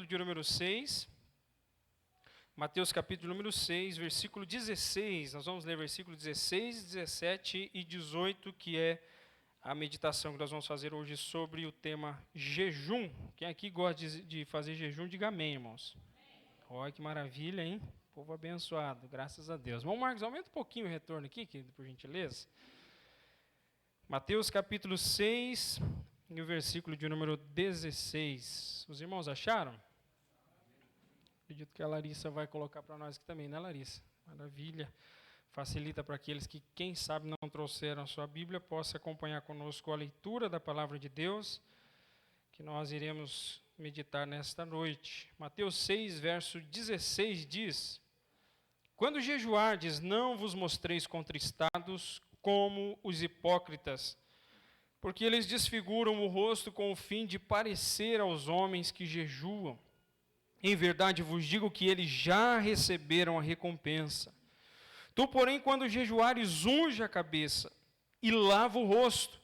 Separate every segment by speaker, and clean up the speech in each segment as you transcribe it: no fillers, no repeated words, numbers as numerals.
Speaker 1: de número 6. Mateus capítulo número 6, versículo 16. Nós vamos ler versículo 16, 17 e 18, que é a meditação que nós vamos fazer hoje sobre o tema jejum. Quem aqui gosta de fazer jejum, diga amém, irmãos. Olha que maravilha, hein? Povo abençoado, graças a Deus. Irmão Marcos, aumenta um pouquinho o retorno aqui, querido, por gentileza. Mateus capítulo 6, e o versículo de número 16. Os irmãos acharam? Acredito que a Larissa vai colocar para nós aqui também, né, Larissa? Maravilha. Facilita para aqueles que, quem sabe, não trouxeram a sua Bíblia, possa acompanhar conosco a leitura da palavra de Deus, que nós iremos meditar nesta noite. Mateus 6, verso 16 diz: Quando jejuardes, não vos mostreis contristados como os hipócritas, porque eles desfiguram o rosto com o fim de parecer aos homens que jejuam. Em verdade vos digo que eles já receberam a recompensa. Tu, porém, quando jejuares, unge a cabeça e lava o rosto,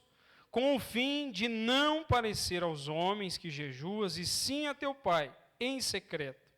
Speaker 1: com o fim de não parecer aos homens que jejuas, e sim a teu Pai em secreto.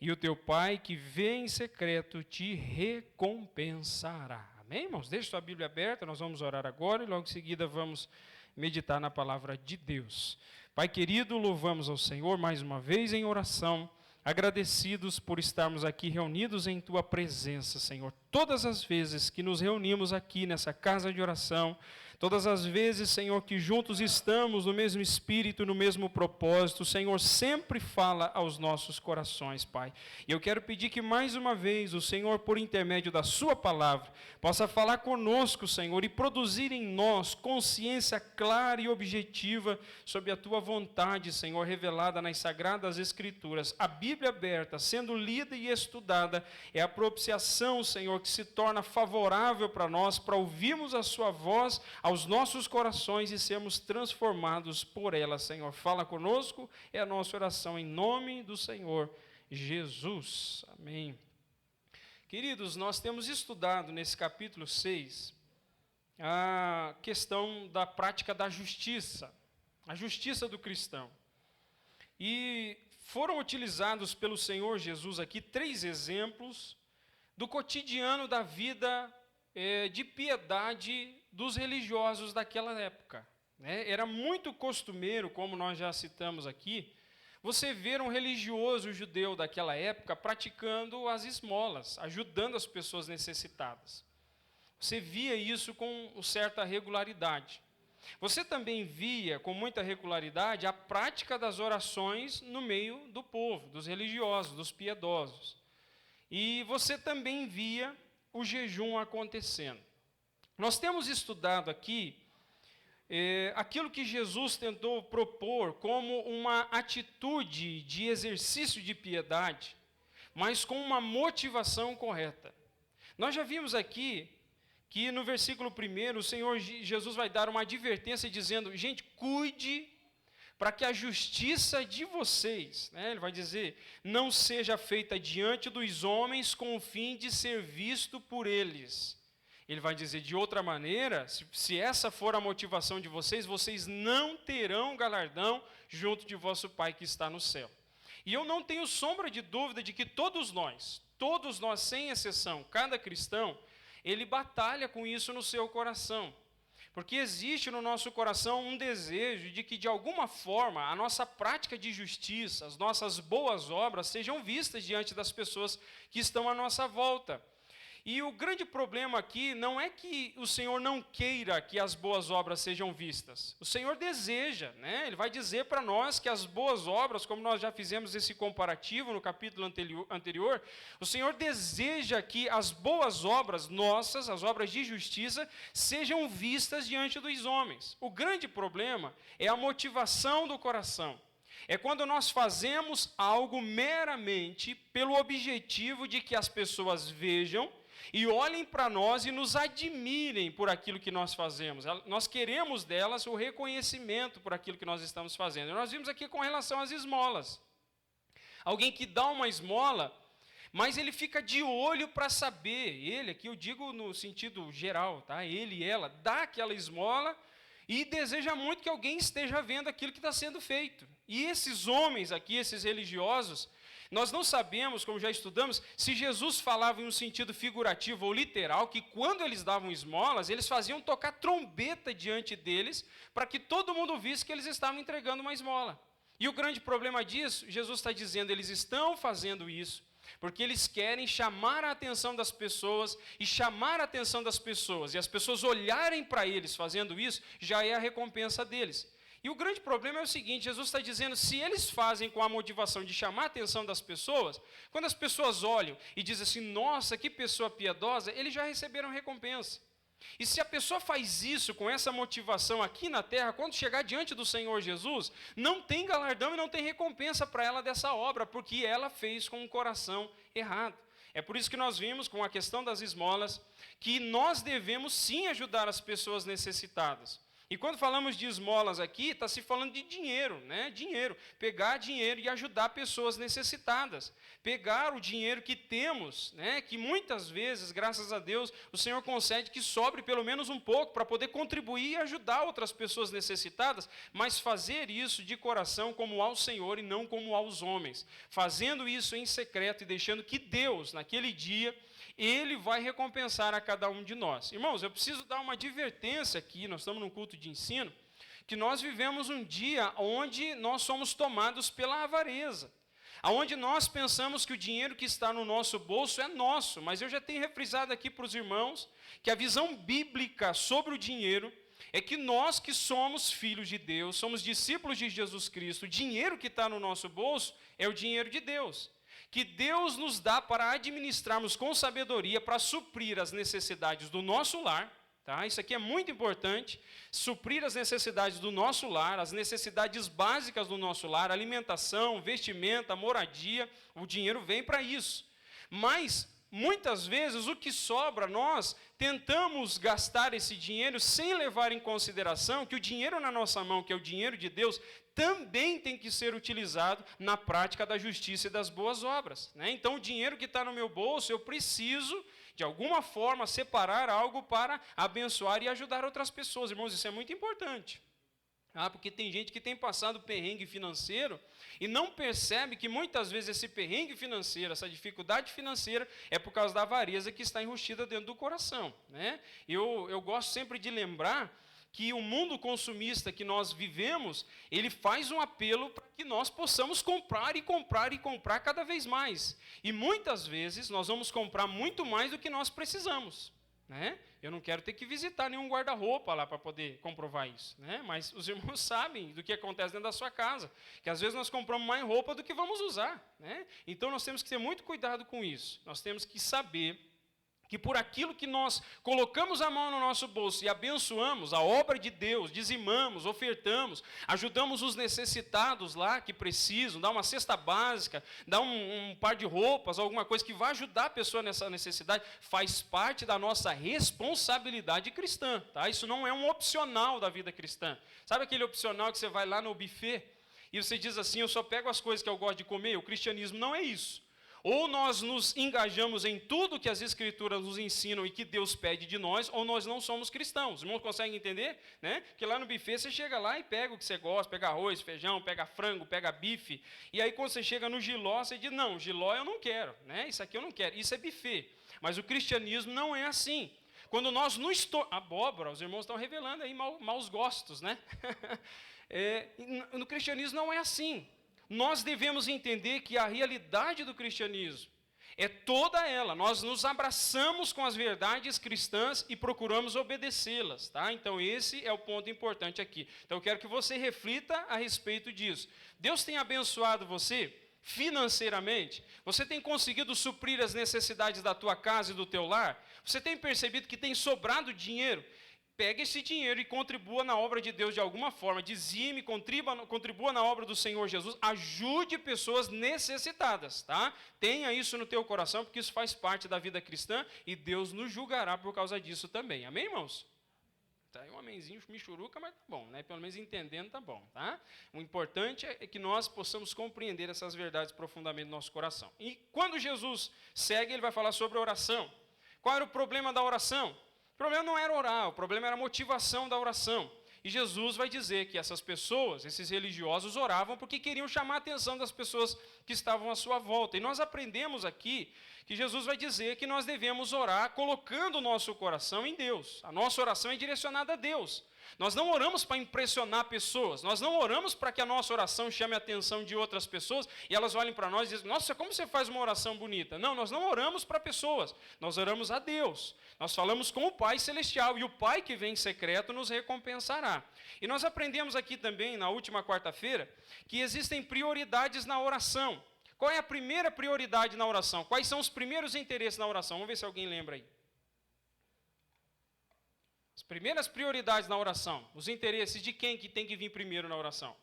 Speaker 1: E o teu Pai que vê em secreto te recompensará. Amém, irmãos? Deixe sua Bíblia aberta, nós vamos orar agora e logo em seguida vamos meditar na palavra de Deus. Pai querido, louvamos ao Senhor mais uma vez em oração, agradecidos por estarmos aqui reunidos em Tua presença, Senhor. Todas as vezes que nos reunimos aqui nessa casa de oração, todas as vezes, Senhor, que juntos estamos no mesmo espírito, no mesmo propósito, o Senhor sempre fala aos nossos corações, Pai. E eu quero pedir que mais uma vez o Senhor, por intermédio da Sua palavra, possa falar conosco, Senhor, e produzir em nós consciência clara e objetiva sobre a Tua vontade, Senhor, revelada nas Sagradas Escrituras. A Bíblia aberta, sendo lida e estudada, é a propiciação, Senhor, que se torna favorável para nós, para ouvirmos a Sua voz aos nossos corações e sermos transformados por ela, Senhor. Fala conosco, é a nossa oração em nome do Senhor Jesus. Amém. Queridos, nós temos estudado nesse capítulo 6 a questão da prática da justiça, a justiça do cristão. E foram utilizados pelo Senhor Jesus aqui 3 exemplos do cotidiano da vida de piedade dos religiosos daquela época. Era muito costumeiro, como nós já citamos aqui, você ver um religioso judeu daquela época praticando as esmolas, ajudando as pessoas necessitadas. Você via isso com certa regularidade. Você também via com muita regularidade a prática das orações no meio do povo, dos religiosos, dos piedosos. E você também via o jejum acontecendo. Nós temos estudado aqui aquilo que Jesus tentou propor como uma atitude de exercício de piedade, mas com uma motivação correta. Nós já vimos aqui que no versículo 1 o Senhor Jesus vai dar uma advertência dizendo: gente, cuide para que a justiça de vocês, ele vai dizer, não seja feita diante dos homens com o fim de ser visto por eles. Ele vai dizer de outra maneira, se essa for a motivação de vocês, vocês não terão galardão junto de vosso Pai que está no céu. E eu não tenho sombra de dúvida de que todos nós, sem exceção, cada cristão, ele batalha com isso no seu coração. Porque existe no nosso coração um desejo de que, de alguma forma, a nossa prática de justiça, as nossas boas obras sejam vistas diante das pessoas que estão à nossa volta. E o grande problema aqui não é que o Senhor não queira que as boas obras sejam vistas. O Senhor deseja, Ele vai dizer para nós que as boas obras, como nós já fizemos esse comparativo no capítulo anterior, o Senhor deseja que as boas obras nossas, as obras de justiça, sejam vistas diante dos homens. O grande problema é a motivação do coração. É quando nós fazemos algo meramente pelo objetivo de que as pessoas vejam e olhem para nós e nos admirem por aquilo que nós fazemos. Nós queremos delas o reconhecimento por aquilo que nós estamos fazendo. Nós vimos aqui com relação às esmolas. Alguém que dá uma esmola, mas ele fica de olho para saber. Ele, aqui eu digo no sentido geral, tá? Ele e ela, dá aquela esmola e deseja muito que alguém esteja vendo aquilo que está sendo feito. E esses homens aqui, esses religiosos, nós não sabemos, como já estudamos, se Jesus falava em um sentido figurativo ou literal, que quando eles davam esmolas, eles faziam tocar trombeta diante deles, para que todo mundo visse que eles estavam entregando uma esmola. E o grande problema disso, Jesus está dizendo, eles estão fazendo isso, porque eles querem chamar a atenção das pessoas, e chamar a atenção das pessoas, e as pessoas olharem para eles fazendo isso, já é a recompensa deles. E o grande problema é o seguinte, Jesus está dizendo, se eles fazem com a motivação de chamar a atenção das pessoas, quando as pessoas olham e dizem assim, nossa, que pessoa piedosa, eles já receberam recompensa. E se a pessoa faz isso com essa motivação aqui na terra, quando chegar diante do Senhor Jesus, não tem galardão e não tem recompensa para ela dessa obra, porque ela fez com o coração errado. É por isso que nós vimos com a questão das esmolas, que nós devemos sim ajudar as pessoas necessitadas. E quando falamos de esmolas aqui, está se falando de dinheiro, né? Dinheiro. Pegar dinheiro e ajudar pessoas necessitadas. Pegar o dinheiro que temos, né? Que muitas vezes, graças a Deus, o Senhor concede que sobre pelo menos um pouco para poder contribuir e ajudar outras pessoas necessitadas, mas fazer isso de coração como ao Senhor e não como aos homens. Fazendo isso em secreto e deixando que Deus, naquele dia, Ele vai recompensar a cada um de nós. Irmãos, eu preciso dar uma advertência aqui, nós estamos num culto de ensino, que nós vivemos um dia onde nós somos tomados pela avareza, onde nós pensamos que o dinheiro que está no nosso bolso é nosso, mas eu já tenho refrisado aqui para os irmãos que a visão bíblica sobre o dinheiro é que nós que somos filhos de Deus, somos discípulos de Jesus Cristo, o dinheiro que está no nosso bolso é o dinheiro de Deus, que Deus nos dá para administrarmos com sabedoria, para suprir as necessidades do nosso lar, tá? Isso aqui é muito importante, suprir as necessidades do nosso lar, as necessidades básicas do nosso lar, alimentação, vestimenta, moradia, o dinheiro vem para isso. Mas, muitas vezes, o que sobra, nós tentamos gastar esse dinheiro sem levar em consideração que o dinheiro na nossa mão, que é o dinheiro de Deus, também tem que ser utilizado na prática da justiça e das boas obras, né? Então, o dinheiro que está no meu bolso, eu preciso, de alguma forma, separar algo para abençoar e ajudar outras pessoas. Irmãos, isso é muito importante. Porque tem gente que tem passado perrengue financeiro e não percebe que muitas vezes esse perrengue financeiro, essa dificuldade financeira, é por causa da avareza que está enrustida dentro do coração, né? Eu gosto sempre de lembrar que o mundo consumista que nós vivemos, ele faz um apelo para que nós possamos comprar e comprar e comprar cada vez mais. E muitas vezes nós vamos comprar muito mais do que nós precisamos, né? Eu não quero ter que visitar nenhum guarda-roupa lá para poder comprovar isso, né? Mas os irmãos sabem do que acontece dentro da sua casa, que às vezes nós compramos mais roupa do que vamos usar, né? Então nós temos que ter muito cuidado com isso. Nós temos que saber que por aquilo que nós colocamos a mão no nosso bolso e abençoamos a obra de Deus, dizimamos, ofertamos, ajudamos os necessitados lá que precisam, dá uma cesta básica, dá um par de roupas, alguma coisa que vai ajudar a pessoa nessa necessidade, faz parte da nossa responsabilidade cristã, tá? Isso não é um opcional da vida cristã. Sabe aquele opcional que você vai lá no buffet e você diz assim, eu só pego as coisas que eu gosto de comer? O cristianismo não é isso. Ou nós nos engajamos em tudo que as Escrituras nos ensinam e que Deus pede de nós, ou nós não somos cristãos. Os irmãos conseguem entender? Né? Que lá no buffet você chega lá e pega o que você gosta, pega arroz, feijão, pega frango, pega bife, e aí quando você chega no jiló, você diz, não, jiló eu não quero, né? Isso aqui eu não quero, isso é buffet. Mas o cristianismo não é assim. Quando nós nos abóbora, os irmãos estão revelando aí maus gostos, né? No cristianismo não é assim. Nós devemos entender que a realidade do cristianismo é toda ela. Nós nos abraçamos com as verdades cristãs e procuramos obedecê-las, tá? Então esse é o ponto importante aqui. Então eu quero que você reflita a respeito disso. Deus tem abençoado você financeiramente? Você tem conseguido suprir as necessidades da tua casa e do teu lar? Você tem percebido que tem sobrado dinheiro? Pega esse dinheiro e contribua na obra de Deus de alguma forma, dizime, contribua na obra do Senhor Jesus, ajude pessoas necessitadas, tá? Tenha isso no teu coração, porque isso faz parte da vida cristã e Deus nos julgará por causa disso também. Amém, irmãos? Tá aí um amenzinho michuruca, mas tá bom, né? Pelo menos entendendo tá bom, tá? O importante é que nós possamos compreender essas verdades profundamente no nosso coração. E quando Jesus segue, ele vai falar sobre a oração. Qual era o problema da oração? O problema não era orar, o problema era a motivação da oração. E Jesus vai dizer que essas pessoas, esses religiosos, oravam porque queriam chamar a atenção das pessoas que estavam à sua volta. E nós aprendemos aqui que Jesus vai dizer que nós devemos orar colocando o nosso coração em Deus. A nossa oração é direcionada a Deus. Nós não oramos para impressionar pessoas, nós não oramos para que a nossa oração chame a atenção de outras pessoas e elas olhem para nós e dizem, nossa, como você faz uma oração bonita? Não, nós não oramos para pessoas, nós oramos a Deus. Nós falamos com o Pai Celestial e o Pai que vem em secreto nos recompensará. E nós aprendemos aqui também, na última quarta-feira, que existem prioridades na oração. Qual é a primeira prioridade na oração? Quais são os primeiros interesses na oração? Vamos ver se alguém lembra aí. As primeiras prioridades na oração, os interesses de quem que tem que vir primeiro na oração?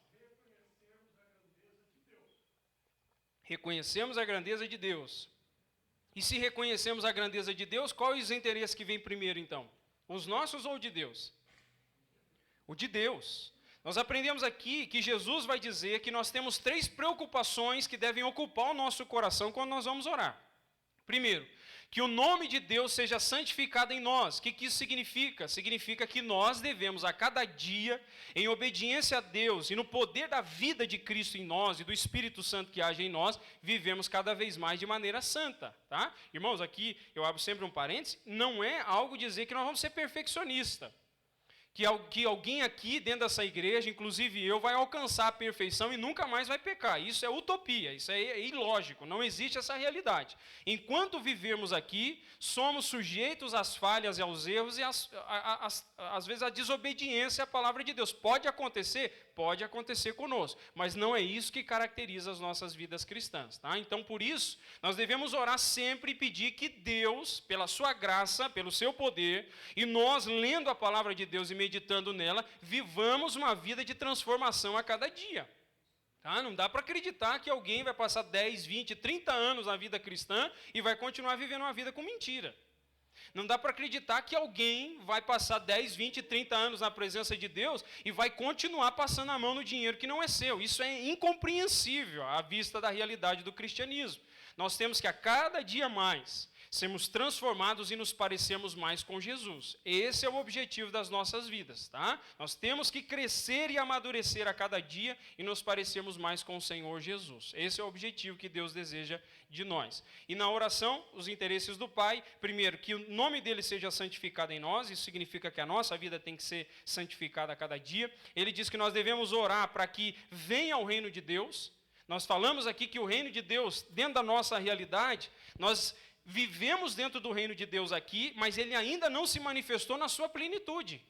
Speaker 1: Reconhecemos a grandeza de Deus. E se reconhecemos a grandeza de Deus, quais os interesses que vêm primeiro então? Os nossos ou o de Deus? O de Deus. Nós aprendemos aqui que Jesus vai dizer que nós temos 3 preocupações que devem ocupar o nosso coração quando nós vamos orar. Primeiro, que o nome de Deus seja santificado em nós. O que isso significa? Significa que nós devemos a cada dia, em obediência a Deus e no poder da vida de Cristo em nós e do Espírito Santo que age em nós, vivemos cada vez mais de maneira santa. Tá? Irmãos, aqui eu abro sempre um parênteses, não é algo dizer que nós vamos ser perfeccionistas. Que alguém aqui dentro dessa igreja, inclusive eu, vai alcançar a perfeição e nunca mais vai pecar. Isso é utopia, isso é ilógico, não existe essa realidade. Enquanto vivermos aqui, somos sujeitos às falhas e aos erros e às vezes à desobediência à palavra de Deus. Pode acontecer conosco, mas não é isso que caracteriza as nossas vidas cristãs. Tá? Então, por isso, nós devemos orar sempre e pedir que Deus, pela sua graça, pelo seu poder, e nós, lendo a palavra de Deus e meditando nela, vivamos uma vida de transformação a cada dia. Tá? Não dá para acreditar que alguém vai passar 10, 20, 30 anos na vida cristã e vai continuar vivendo uma vida com mentira. Não dá para acreditar que alguém vai passar 10, 20, 30 anos na presença de Deus e vai continuar passando a mão no dinheiro que não é seu. Isso é incompreensível à vista da realidade do cristianismo. Nós temos que a cada dia mais sermos transformados e nos parecermos mais com Jesus. Esse é o objetivo das nossas vidas, tá? Nós temos que crescer e amadurecer a cada dia e nos parecermos mais com o Senhor Jesus. Esse é o objetivo que Deus deseja de nós. E na oração, os interesses do Pai, primeiro, que o nome dele seja santificado em nós, isso significa que a nossa vida tem que ser santificada a cada dia. Ele diz que nós devemos orar para que venha o reino de Deus. Nós falamos aqui que o reino de Deus, dentro da nossa realidade, nós vivemos dentro do reino de Deus aqui, mas ele ainda não se manifestou na sua plenitude.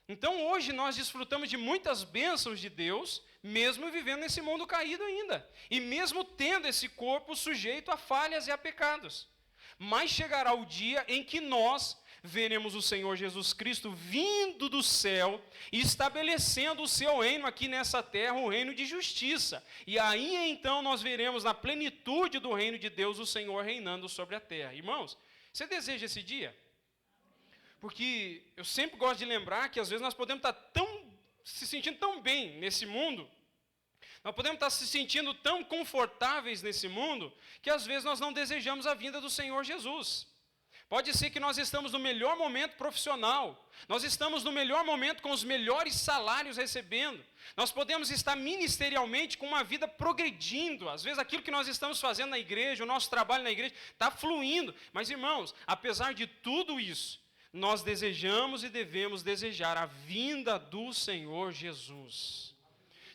Speaker 1: Então hoje nós desfrutamos de muitas bênçãos de Deus, mesmo vivendo nesse mundo caído ainda. E mesmo tendo esse corpo sujeito a falhas e a pecados. Mas chegará o dia em que nós veremos o Senhor Jesus Cristo vindo do céu e estabelecendo o seu reino aqui nessa terra, um reino de justiça. E aí então nós veremos na plenitude do reino de Deus o Senhor reinando sobre a terra. Irmãos, você deseja esse dia? Porque eu sempre gosto de lembrar que às vezes nós podemos estar se sentindo tão bem nesse mundo, nós podemos estar se sentindo tão confortáveis nesse mundo, que às vezes nós não desejamos a vinda do Senhor Jesus. Pode ser que nós estamos no melhor momento profissional, nós estamos no melhor momento com os melhores salários recebendo, nós podemos estar ministerialmente com uma vida progredindo, às vezes aquilo que nós estamos fazendo na igreja, o nosso trabalho na igreja está fluindo, mas irmãos, apesar de tudo isso, nós desejamos e devemos desejar a vinda do Senhor Jesus.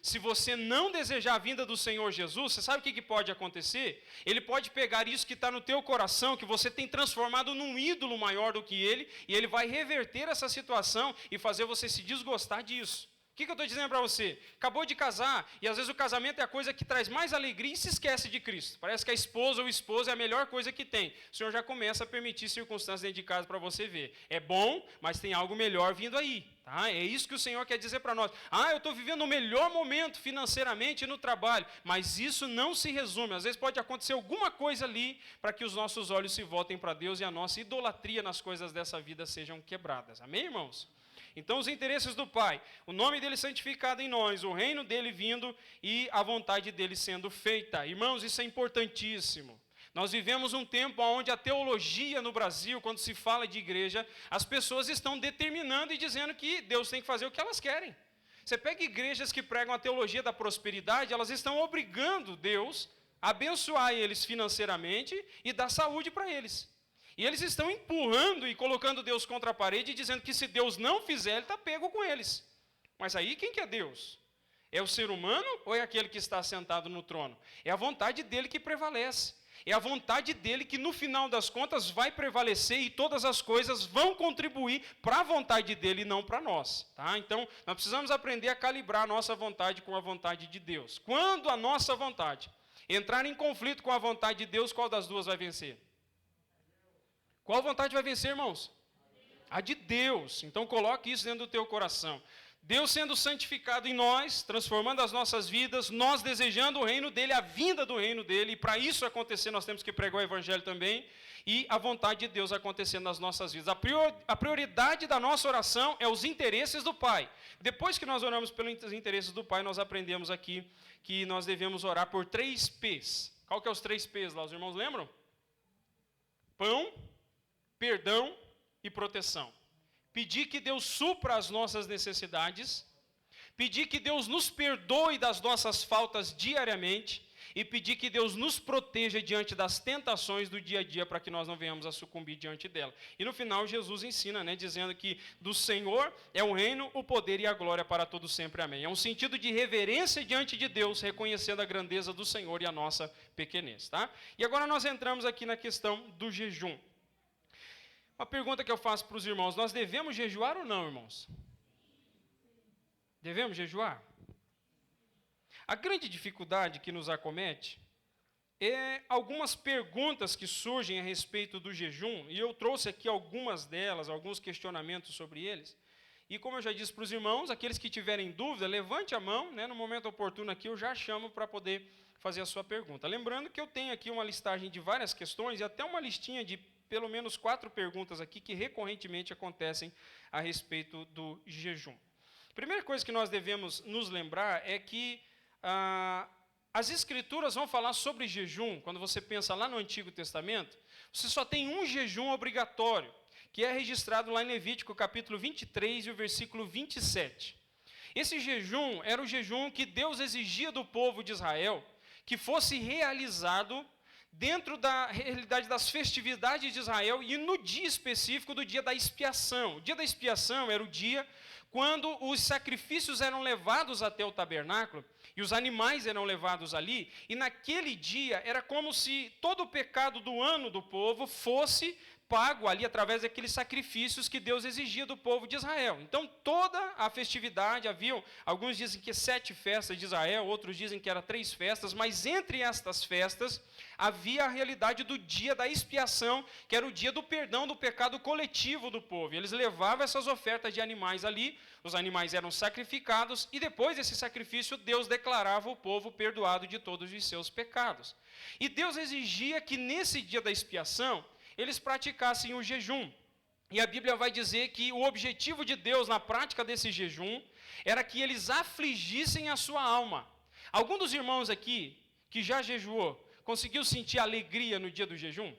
Speaker 1: Se você não desejar a vinda do Senhor Jesus, você sabe o que pode acontecer? Ele pode pegar isso que está no teu coração, que você tem transformado num ídolo maior do que ele, e ele vai reverter essa situação e fazer você se desgostar disso. O que eu estou dizendo para você? Acabou de casar, e às vezes o casamento é a coisa que traz mais alegria e se esquece de Cristo. Parece que a esposa ou o esposo é a melhor coisa que tem. O Senhor já começa a permitir circunstâncias dentro de casa para você ver. É bom, mas tem algo melhor vindo aí. Tá? É isso que o Senhor quer dizer para nós. Eu estou vivendo o melhor momento financeiramente e no trabalho, mas isso não se resume. Às vezes pode acontecer alguma coisa ali para que os nossos olhos se voltem para Deus e a nossa idolatria nas coisas dessa vida sejam quebradas. Amém, irmãos? Então, os interesses do Pai, o nome dele santificado em nós, o reino dele vindo e a vontade dele sendo feita. Irmãos, isso é importantíssimo. Nós vivemos um tempo onde a teologia no Brasil, quando se fala de igreja, as pessoas estão determinando e dizendo que Deus tem que fazer o que elas querem. Você pega igrejas que pregam a teologia da prosperidade, elas estão obrigando Deus a abençoar eles financeiramente e dar saúde para eles. E eles estão empurrando e colocando Deus contra a parede e dizendo que se Deus não fizer, ele está pego com eles. Mas aí quem que é Deus? É o ser humano ou é aquele que está sentado no trono? É a vontade dele que prevalece. É a vontade dele que, no final das contas, vai prevalecer e todas as coisas vão contribuir para a vontade dele e não para nós. Tá? Então, nós precisamos aprender a calibrar a nossa vontade com a vontade de Deus. Quando a nossa vontade entrar em conflito com a vontade de Deus, qual das duas vai vencer? Qual vontade vai vencer, irmãos? A de Deus. Então, coloque isso dentro do teu coração. Deus sendo santificado em nós, transformando as nossas vidas, nós desejando o reino dele, a vinda do reino dele, e para isso acontecer nós temos que pregar o evangelho também, e a vontade de Deus acontecendo nas nossas vidas. A prioridade da nossa oração é os interesses do Pai. Depois que nós oramos pelos interesses do Pai, nós aprendemos aqui que nós devemos orar por 3 P's. Qual que é os 3 P's lá, os irmãos lembram? Pão, perdão e proteção. Pedir que Deus supra as nossas necessidades, pedir que Deus nos perdoe das nossas faltas diariamente e pedir que Deus nos proteja diante das tentações do dia a dia para que nós não venhamos a sucumbir diante dela. E no final Jesus ensina, dizendo que do Senhor é o reino, o poder e a glória para todos sempre. Amém. É um sentido de reverência diante de Deus, reconhecendo a grandeza do Senhor e a nossa pequenez. Tá? E agora nós entramos aqui na questão do jejum. Uma pergunta que eu faço para os irmãos, nós devemos jejuar ou não, irmãos? Devemos jejuar? A grande dificuldade que nos acomete é algumas perguntas que surgem a respeito do jejum, e eu trouxe aqui algumas delas, alguns questionamentos sobre eles. E como eu já disse para os irmãos, aqueles que tiverem dúvida, levante a mão, no momento oportuno aqui eu já chamo para poder fazer a sua pergunta. Lembrando que eu tenho aqui uma listagem de várias questões e até uma listinha de pelo menos 4 perguntas aqui que recorrentemente acontecem a respeito do jejum. A primeira coisa que nós devemos nos lembrar é que as Escrituras vão falar sobre jejum. Quando você pensa lá no Antigo Testamento, você só tem um jejum obrigatório, que é registrado lá em Levítico capítulo 23 e o versículo 27. Esse jejum era o jejum que Deus exigia do povo de Israel que fosse realizado dentro da realidade das festividades de Israel e no dia específico do dia da expiação. O dia da expiação era o dia quando os sacrifícios eram levados até o tabernáculo e os animais eram levados ali, e naquele dia era como se todo o pecado do ano do povo fosse pago ali através daqueles sacrifícios que Deus exigia do povo de Israel. Então, toda a festividade, haviam, alguns dizem que 7 festas de Israel, outros dizem que eram 3 festas, mas entre estas festas, havia a realidade do dia da expiação, que era o dia do perdão do pecado coletivo do povo. E eles levavam essas ofertas de animais ali, os animais eram sacrificados, e depois desse sacrifício, Deus declarava o povo perdoado de todos os seus pecados. E Deus exigia que nesse dia da expiação, eles praticassem o jejum. E a Bíblia vai dizer que o objetivo de Deus na prática desse jejum era que eles afligissem a sua alma. Algum dos irmãos aqui que já jejuou, conseguiu sentir alegria no dia do jejum?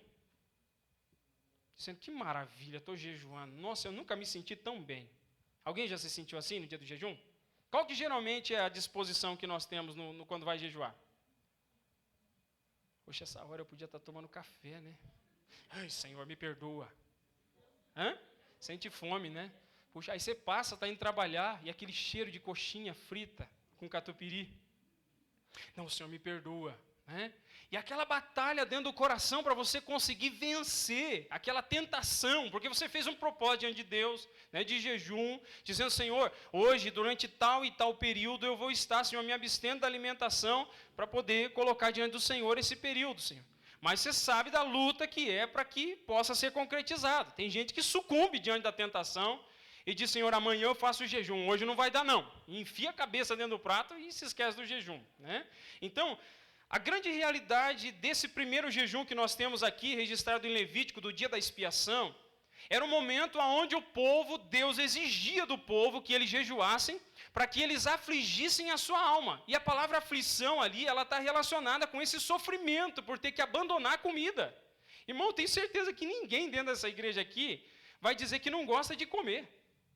Speaker 1: Dizendo, que maravilha, estou jejuando. Nossa, eu nunca me senti tão bem. Alguém já se sentiu assim no dia do jejum? Qual que geralmente é a disposição que nós temos quando vai jejuar? Poxa, essa hora eu podia estar tomando café, né? Ai, Senhor, me perdoa. Sente fome, né? Puxa, aí você passa, está indo trabalhar, e aquele cheiro de coxinha frita com catupiry. Não, Senhor, me perdoa. E aquela batalha dentro do coração para você conseguir vencer aquela tentação, porque você fez um propósito diante de Deus, de jejum, dizendo, Senhor, hoje, durante tal e tal período, eu vou estar, Senhor, me abstendo da alimentação para poder colocar diante do Senhor esse período, Senhor. Mas você sabe da luta que é para que possa ser concretizado. Tem gente que sucumbe diante da tentação e diz, Senhor, amanhã eu faço o jejum, hoje não vai dar não. E enfia a cabeça dentro do prato e se esquece do jejum. Então, a grande realidade desse primeiro jejum que nós temos aqui, registrado em Levítico, do dia da expiação, era um momento onde o povo, Deus exigia do povo que eles jejuassem, para que eles afligissem a sua alma. E a palavra aflição ali, ela está relacionada com esse sofrimento por ter que abandonar a comida. Irmão, tenho certeza que ninguém dentro dessa igreja aqui vai dizer que não gosta de comer.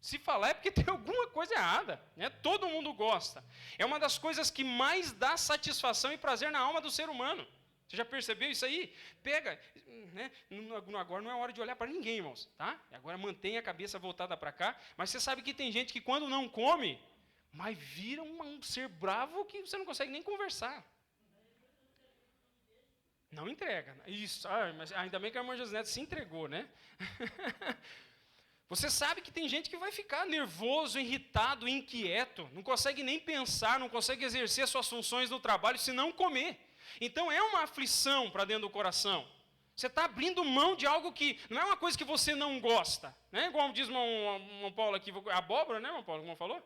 Speaker 1: Se falar é porque tem alguma coisa errada, né? Todo mundo gosta. É uma das coisas que mais dá satisfação e prazer na alma do ser humano. Você já percebeu isso aí? Pega, né? Agora não é hora de olhar para ninguém, irmãos, tá? Agora mantenha a cabeça voltada para cá. Mas você sabe que tem gente que quando não come, mas vira um ser bravo que você não consegue nem conversar. Não entrega. Isso, mas ainda bem que a irmã Josinete se entregou, né? Você sabe que tem gente que vai ficar nervoso, irritado, inquieto, não consegue nem pensar, não consegue exercer suas funções no trabalho se não comer. Então é uma aflição para dentro do coração. Você está abrindo mão de algo que não é uma coisa que você não gosta. Né? Igual diz o Paulo aqui, abóbora, né, irmão Paulo, como falou?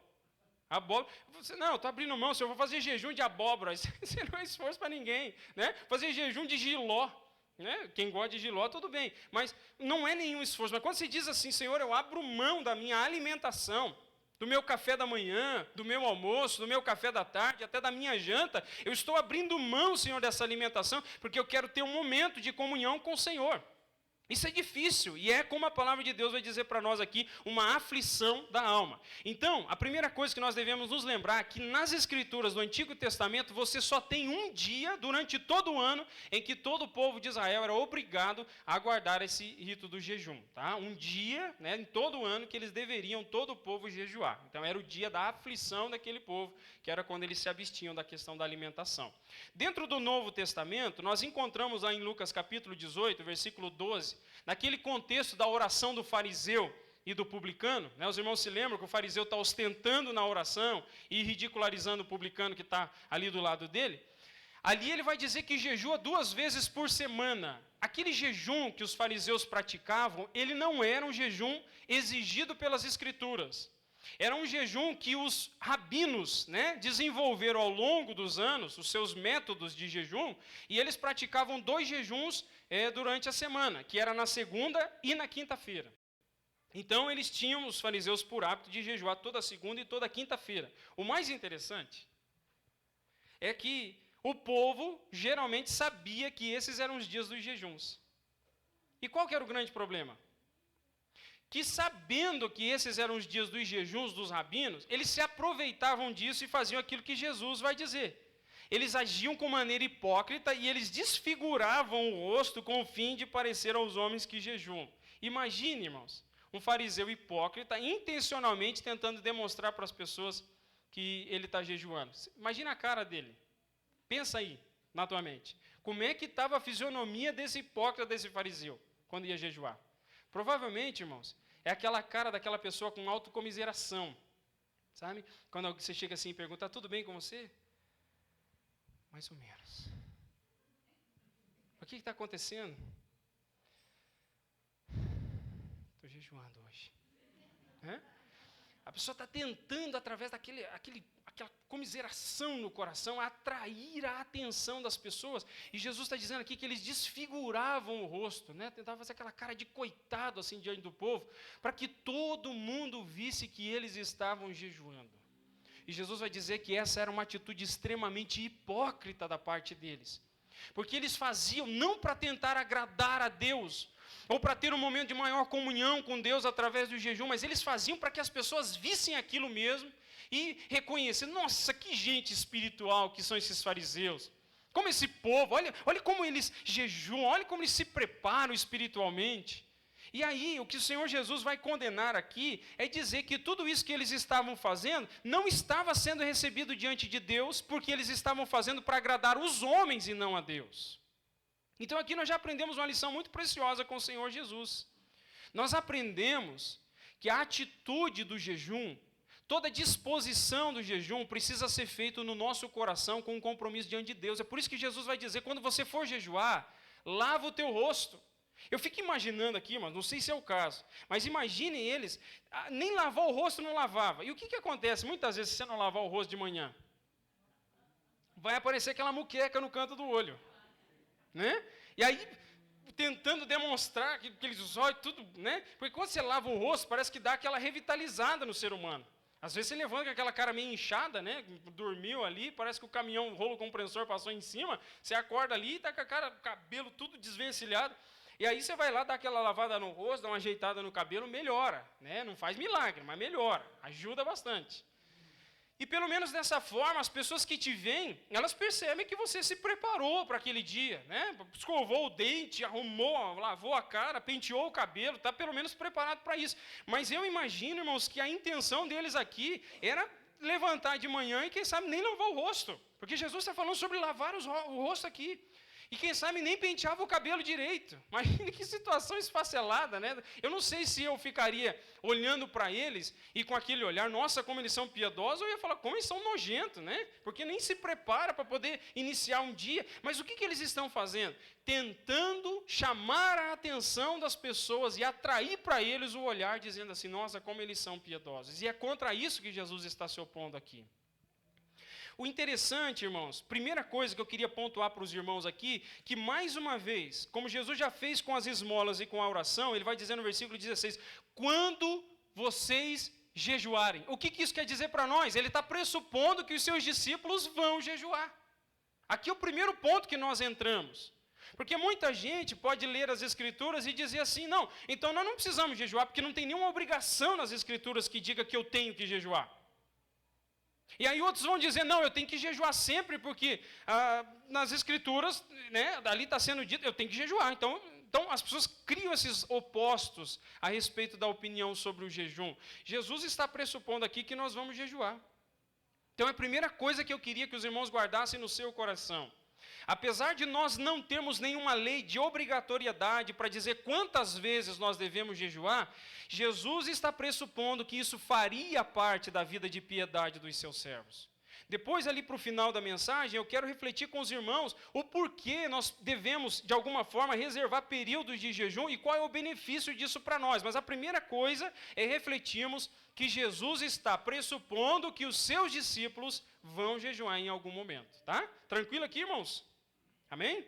Speaker 1: Abóbora. Não, estou abrindo mão, senhor, eu vou fazer jejum de abóbora. Isso não é esforço para ninguém. Né? Fazer jejum de jiló. Né? Quem gosta de jiló, tudo bem. Mas não é nenhum esforço. Mas quando você diz assim, Senhor, eu abro mão da minha alimentação, do meu café da manhã, do meu almoço, do meu café da tarde, até da minha janta, eu estou abrindo mão, Senhor, dessa alimentação, porque eu quero ter um momento de comunhão com o Senhor. Isso é difícil, e é como a palavra de Deus vai dizer para nós aqui, uma aflição da alma. Então, a primeira coisa que nós devemos nos lembrar é que nas Escrituras do Antigo Testamento, você só tem um dia durante todo o ano em que todo o povo de Israel era obrigado a guardar esse rito do jejum. Tá? Um dia, né, em todo o ano, que eles deveriam, todo o povo, jejuar. Então, era o dia da aflição daquele povo, que era quando eles se abstinham da questão da alimentação. Dentro do Novo Testamento, nós encontramos lá em Lucas capítulo 18, versículo 12, naquele contexto da oração do fariseu e do publicano, né, os irmãos se lembram que o fariseu está ostentando na oração e ridicularizando o publicano que está ali do lado dele? Ali ele vai dizer que jejua 2 vezes por semana. Aquele jejum que os fariseus praticavam, ele não era um jejum exigido pelas Escrituras. Era um jejum que os rabinos, né, desenvolveram ao longo dos anos, os seus métodos de jejum, e eles praticavam 2 jejuns durante a semana, que era na segunda e na quinta-feira. Então, eles tinham, os fariseus, por hábito de jejuar toda segunda e toda quinta-feira. O mais interessante é que o povo geralmente sabia que esses eram os dias dos jejuns. E qual que era o grande problema? Que sabendo que esses eram os dias dos jejuns dos rabinos, eles se aproveitavam disso e faziam aquilo que Jesus vai dizer. Eles agiam com maneira hipócrita e eles desfiguravam o rosto com o fim de parecer aos homens que jejuam. Imagine, irmãos, um fariseu hipócrita intencionalmente tentando demonstrar para as pessoas que ele está jejuando. Imagina a cara dele. Pensa aí, na tua mente. Como é que estava a fisionomia desse hipócrita, desse fariseu, quando ia jejuar? Provavelmente, irmãos, é aquela cara daquela pessoa com autocomiseração. Sabe? Quando você chega assim e pergunta, tudo bem com você? Mais ou menos. O que está acontecendo? Estou jejuando hoje. A pessoa está tentando, através aquela comiseração no coração, atrair a atenção das pessoas. E Jesus está dizendo aqui que eles desfiguravam o rosto, né? Tentavam fazer aquela cara de coitado assim diante do povo, para que todo mundo visse que eles estavam jejuando. E Jesus vai dizer que essa era uma atitude extremamente hipócrita da parte deles. Porque eles faziam não para tentar agradar a Deus, ou para ter um momento de maior comunhão com Deus através do jejum, mas eles faziam para que as pessoas vissem aquilo mesmo e reconhecessem, nossa, que gente espiritual que são esses fariseus. Como esse povo, olha como eles jejuam, olha como eles se preparam espiritualmente. E aí, o que o Senhor Jesus vai condenar aqui é dizer que tudo isso que eles estavam fazendo não estava sendo recebido diante de Deus, porque eles estavam fazendo para agradar os homens e não a Deus. Então aqui nós já aprendemos uma lição muito preciosa com o Senhor Jesus. Nós aprendemos que a atitude do jejum, toda disposição do jejum precisa ser feita no nosso coração com um compromisso diante de Deus. É por isso que Jesus vai dizer, quando você for jejuar, lava o teu rosto. Eu fico imaginando aqui, mas não sei se é o caso, mas imaginem eles, nem lavar o rosto não lavava. E o que acontece? Muitas vezes, se você não lavar o rosto de manhã, vai aparecer aquela muqueca no canto do olho. Né? E aí, tentando demonstrar aqueles olhos, tudo, né? Porque quando você lava o rosto, parece que dá aquela revitalizada no ser humano. Às vezes você levanta com aquela cara meio inchada, né? Dormiu ali, parece que o caminhão, o rolo compressor passou em cima, você acorda ali e está com a cara, o cabelo tudo desvencilhado. E aí você vai lá, dá aquela lavada no rosto, dá uma ajeitada no cabelo, melhora, né? Não faz milagre, mas melhora, ajuda bastante. E pelo menos dessa forma, as pessoas que te veem, elas percebem que você se preparou para aquele dia, né? Escovou o dente, arrumou, lavou a cara, penteou o cabelo, está pelo menos preparado para isso. Mas eu imagino, irmãos, que a intenção deles aqui era levantar de manhã e, quem sabe, nem lavar o rosto. Porque Jesus está falando sobre lavar o rosto aqui. E quem sabe nem penteava o cabelo direito. Imagina que situação esfacelada, né? Eu não sei se eu ficaria olhando para eles e com aquele olhar, nossa, como eles são piedosos, eu ia falar, como eles são nojentos, né? Porque nem se prepara para poder iniciar um dia. Mas o que eles estão fazendo? Tentando chamar a atenção das pessoas e atrair para eles o olhar, dizendo assim, nossa, como eles são piedosos. E é contra isso que Jesus está se opondo aqui. O interessante, irmãos, primeira coisa que eu queria pontuar para os irmãos aqui, que mais uma vez, como Jesus já fez com as esmolas e com a oração, ele vai dizer no versículo 16, quando vocês jejuarem. O que isso quer dizer para nós? Ele está pressupondo que os seus discípulos vão jejuar. Aqui é o primeiro ponto que nós entramos. Porque muita gente pode ler as Escrituras e dizer assim, não, então nós não precisamos jejuar, porque não tem nenhuma obrigação nas Escrituras que diga que eu tenho que jejuar. E aí outros vão dizer, não, eu tenho que jejuar sempre, porque nas Escrituras, né, ali está sendo dito, eu tenho que jejuar. Então as pessoas criam esses opostos a respeito da opinião sobre o jejum. Jesus está pressupondo aqui que nós vamos jejuar. Então é a primeira coisa que eu queria que os irmãos guardassem no seu coração. Apesar de nós não termos nenhuma lei de obrigatoriedade para dizer quantas vezes nós devemos jejuar, Jesus está pressupondo que isso faria parte da vida de piedade dos seus servos. Depois, ali para o final da mensagem, eu quero refletir com os irmãos o porquê nós devemos, de alguma forma, reservar períodos de jejum e qual é o benefício disso para nós. Mas a primeira coisa é refletirmos que Jesus está pressupondo que os seus discípulos vão jejuar em algum momento. Tá? Tranquilo aqui, irmãos? Amém?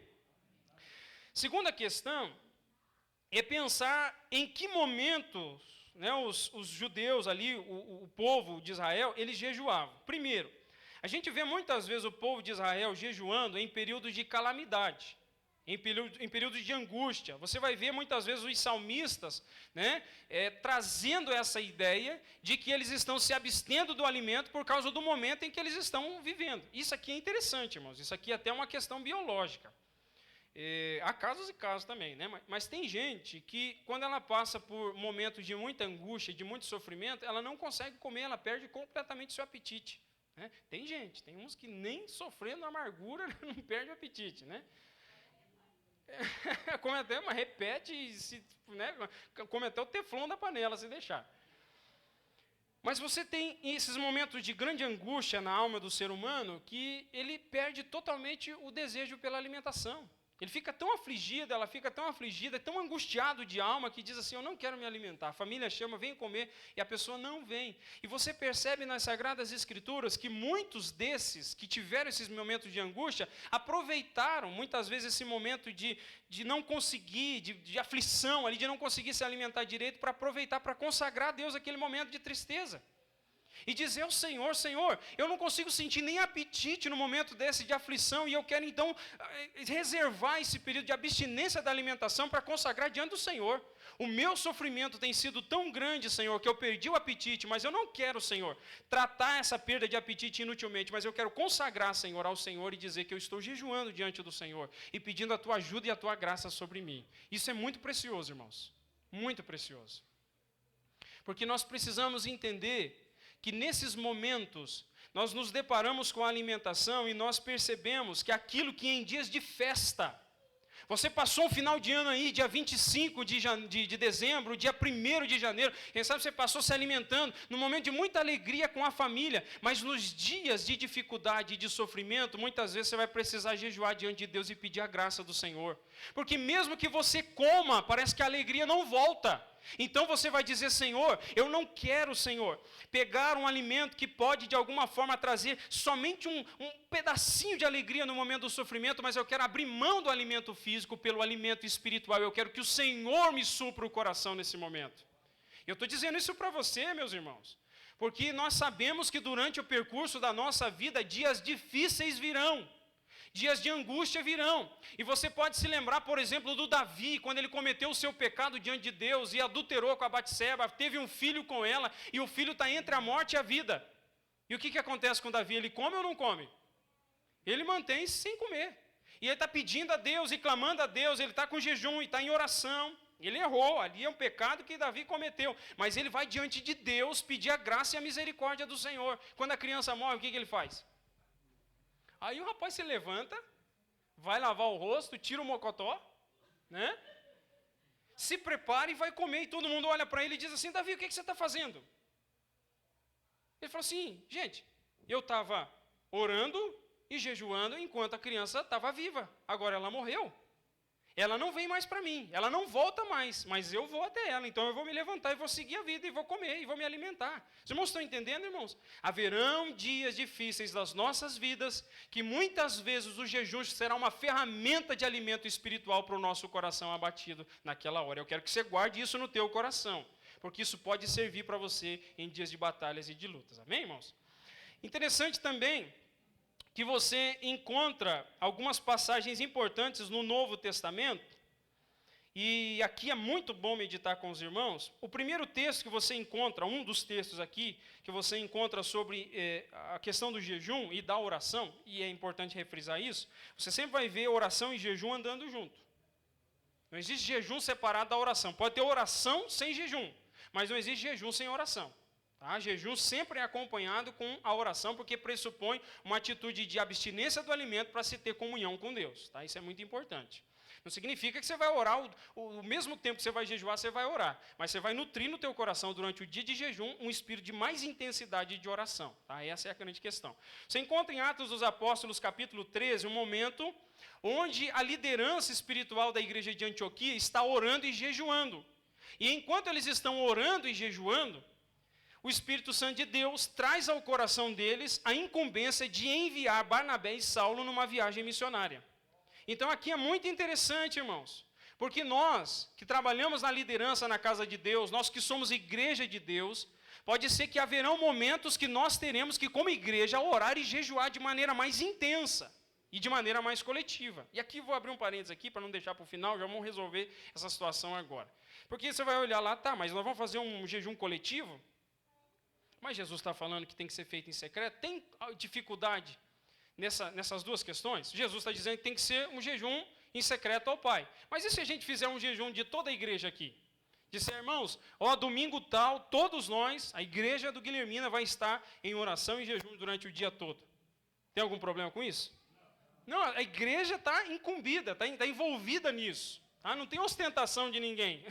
Speaker 1: Segunda questão é pensar em que momento, né, os judeus ali, o povo de Israel, eles jejuavam. Primeiro, a gente vê muitas vezes o povo de Israel jejuando em períodos de calamidade, em períodos de angústia. Você vai ver muitas vezes os salmistas, né, trazendo essa ideia de que eles estão se abstendo do alimento por causa do momento em que eles estão vivendo. Isso aqui é interessante, irmãos. Isso aqui é até uma questão biológica. Há casos e casos também, né? Mas tem gente que, quando ela passa por momentos de muita angústia, de muito sofrimento, ela não consegue comer, ela perde completamente seu apetite. Né? Tem gente, tem uns que nem sofrendo amargura não perde o apetite, né? Come até, mas repete, né? Come até o teflon da panela, se deixar. Mas você tem esses momentos de grande angústia na alma do ser humano que ele perde totalmente o desejo pela alimentação. Ele fica tão afligido, ela fica tão afligida, tão angustiado de alma que diz assim, eu não quero me alimentar. A família chama, vem comer, e a pessoa não vem. E você percebe nas Sagradas Escrituras que muitos desses que tiveram esses momentos de angústia, aproveitaram muitas vezes esse momento de não conseguir, de aflição, ali, de não conseguir se alimentar direito, para aproveitar, para consagrar a Deus aquele momento de tristeza. E dizer ao Senhor, Senhor, eu não consigo sentir nem apetite no momento desse de aflição, e eu quero então reservar esse período de abstinência da alimentação para consagrar diante do Senhor. O meu sofrimento tem sido tão grande, Senhor, que eu perdi o apetite, mas eu não quero, Senhor, tratar essa perda de apetite inutilmente, mas eu quero consagrar, Senhor, ao Senhor e dizer que eu estou jejuando diante do Senhor e pedindo a Tua ajuda e a Tua graça sobre mim. Isso é muito precioso, irmãos, muito precioso. Porque nós precisamos entender que nesses momentos nós nos deparamos com a alimentação e nós percebemos que aquilo que em dias de festa, você passou um final de ano aí, dia 25 de dezembro, dia 1º de janeiro, quem sabe você passou se alimentando num momento de muita alegria com a família, mas nos dias de dificuldade e de sofrimento, muitas vezes você vai precisar jejuar diante de Deus e pedir a graça do Senhor. Porque mesmo que você coma, parece que a alegria não volta. Então você vai dizer, Senhor, eu não quero, Senhor, pegar um alimento que pode de alguma forma trazer somente um pedacinho de alegria no momento do sofrimento, mas eu quero abrir mão do alimento físico pelo alimento espiritual. Eu quero que o Senhor me supra o coração nesse momento. Eu estou dizendo isso para você, meus irmãos, Porque nós sabemos que durante o percurso da nossa vida, dias difíceis virão. Dias de angústia virão. E você pode se lembrar, por exemplo, do Davi, quando ele cometeu o seu pecado diante de Deus e adulterou com a Batseba, teve um filho com ela, e o filho está entre a morte e a vida. E o que acontece com Davi? Ele come ou não come? Ele mantém-se sem comer. E ele está pedindo a Deus e clamando a Deus, ele está com jejum e está em oração. Ele errou, ali é um pecado que Davi cometeu. Mas ele vai diante de Deus pedir a graça e a misericórdia do Senhor. Quando a criança morre, o que ele faz? Aí o rapaz se levanta, vai lavar o rosto, tira o mocotó, né? Se prepara e vai comer. E todo mundo olha para ele e diz assim: Davi, o que você está fazendo? Ele falou assim: gente, eu estava orando e jejuando enquanto a criança estava viva. Agora ela morreu. Ela não vem mais para mim, ela não volta mais, mas eu vou até ela, então eu vou me levantar e vou seguir a vida, e vou comer, e vou me alimentar. Os irmãos estão entendendo, irmãos? Haverão dias difíceis das nossas vidas, que muitas vezes o jejum será uma ferramenta de alimento espiritual para o nosso coração abatido naquela hora. Eu quero que você guarde isso no teu coração, porque isso pode servir para você em dias de batalhas e de lutas. Amém, irmãos? Interessante também que você encontra algumas passagens importantes no Novo Testamento, e aqui é muito bom meditar com os irmãos. O primeiro texto que você encontra, um dos textos aqui, que você encontra sobre a questão do jejum e da oração, e é importante refrisar isso, você sempre vai ver oração e jejum andando junto. Não existe jejum separado da oração. Pode ter oração sem jejum, mas não existe jejum sem oração. Tá? Jejum sempre é acompanhado com a oração, porque pressupõe uma atitude de abstinência do alimento para se ter comunhão com Deus. Tá? Isso é muito importante. Não significa que você vai orar, o mesmo tempo que você vai jejuar, você vai orar. Mas você vai nutrir no teu coração, durante o dia de jejum, um espírito de mais intensidade de oração. Tá? Essa é a grande questão. Você encontra em Atos dos Apóstolos, capítulo 13, um momento onde a liderança espiritual da igreja de Antioquia está orando e jejuando. E enquanto eles estão orando e jejuando, o Espírito Santo de Deus traz ao coração deles a incumbência de enviar Barnabé e Saulo numa viagem missionária. Então aqui é muito interessante, irmãos, porque nós que trabalhamos na liderança na casa de Deus, nós que somos igreja de Deus, pode ser que haverão momentos que nós teremos que, como igreja, orar e jejuar de maneira mais intensa e de maneira mais coletiva. E aqui vou abrir um parênteses aqui, para não deixar para o final, já vamos resolver essa situação agora. Porque você vai olhar lá, tá, mas nós vamos fazer um jejum coletivo? Mas Jesus está falando que tem que ser feito em secreto. Tem dificuldade nessas duas questões? Jesus está dizendo que tem que ser um jejum em secreto ao Pai. Mas e se a gente fizer um jejum de toda a igreja aqui? Disser, irmãos, domingo tal, todos nós, a igreja do Guilhermina vai estar em oração e jejum durante o dia todo. Tem algum problema com isso? Não, a igreja está incumbida, está envolvida nisso. Não tem ostentação de ninguém.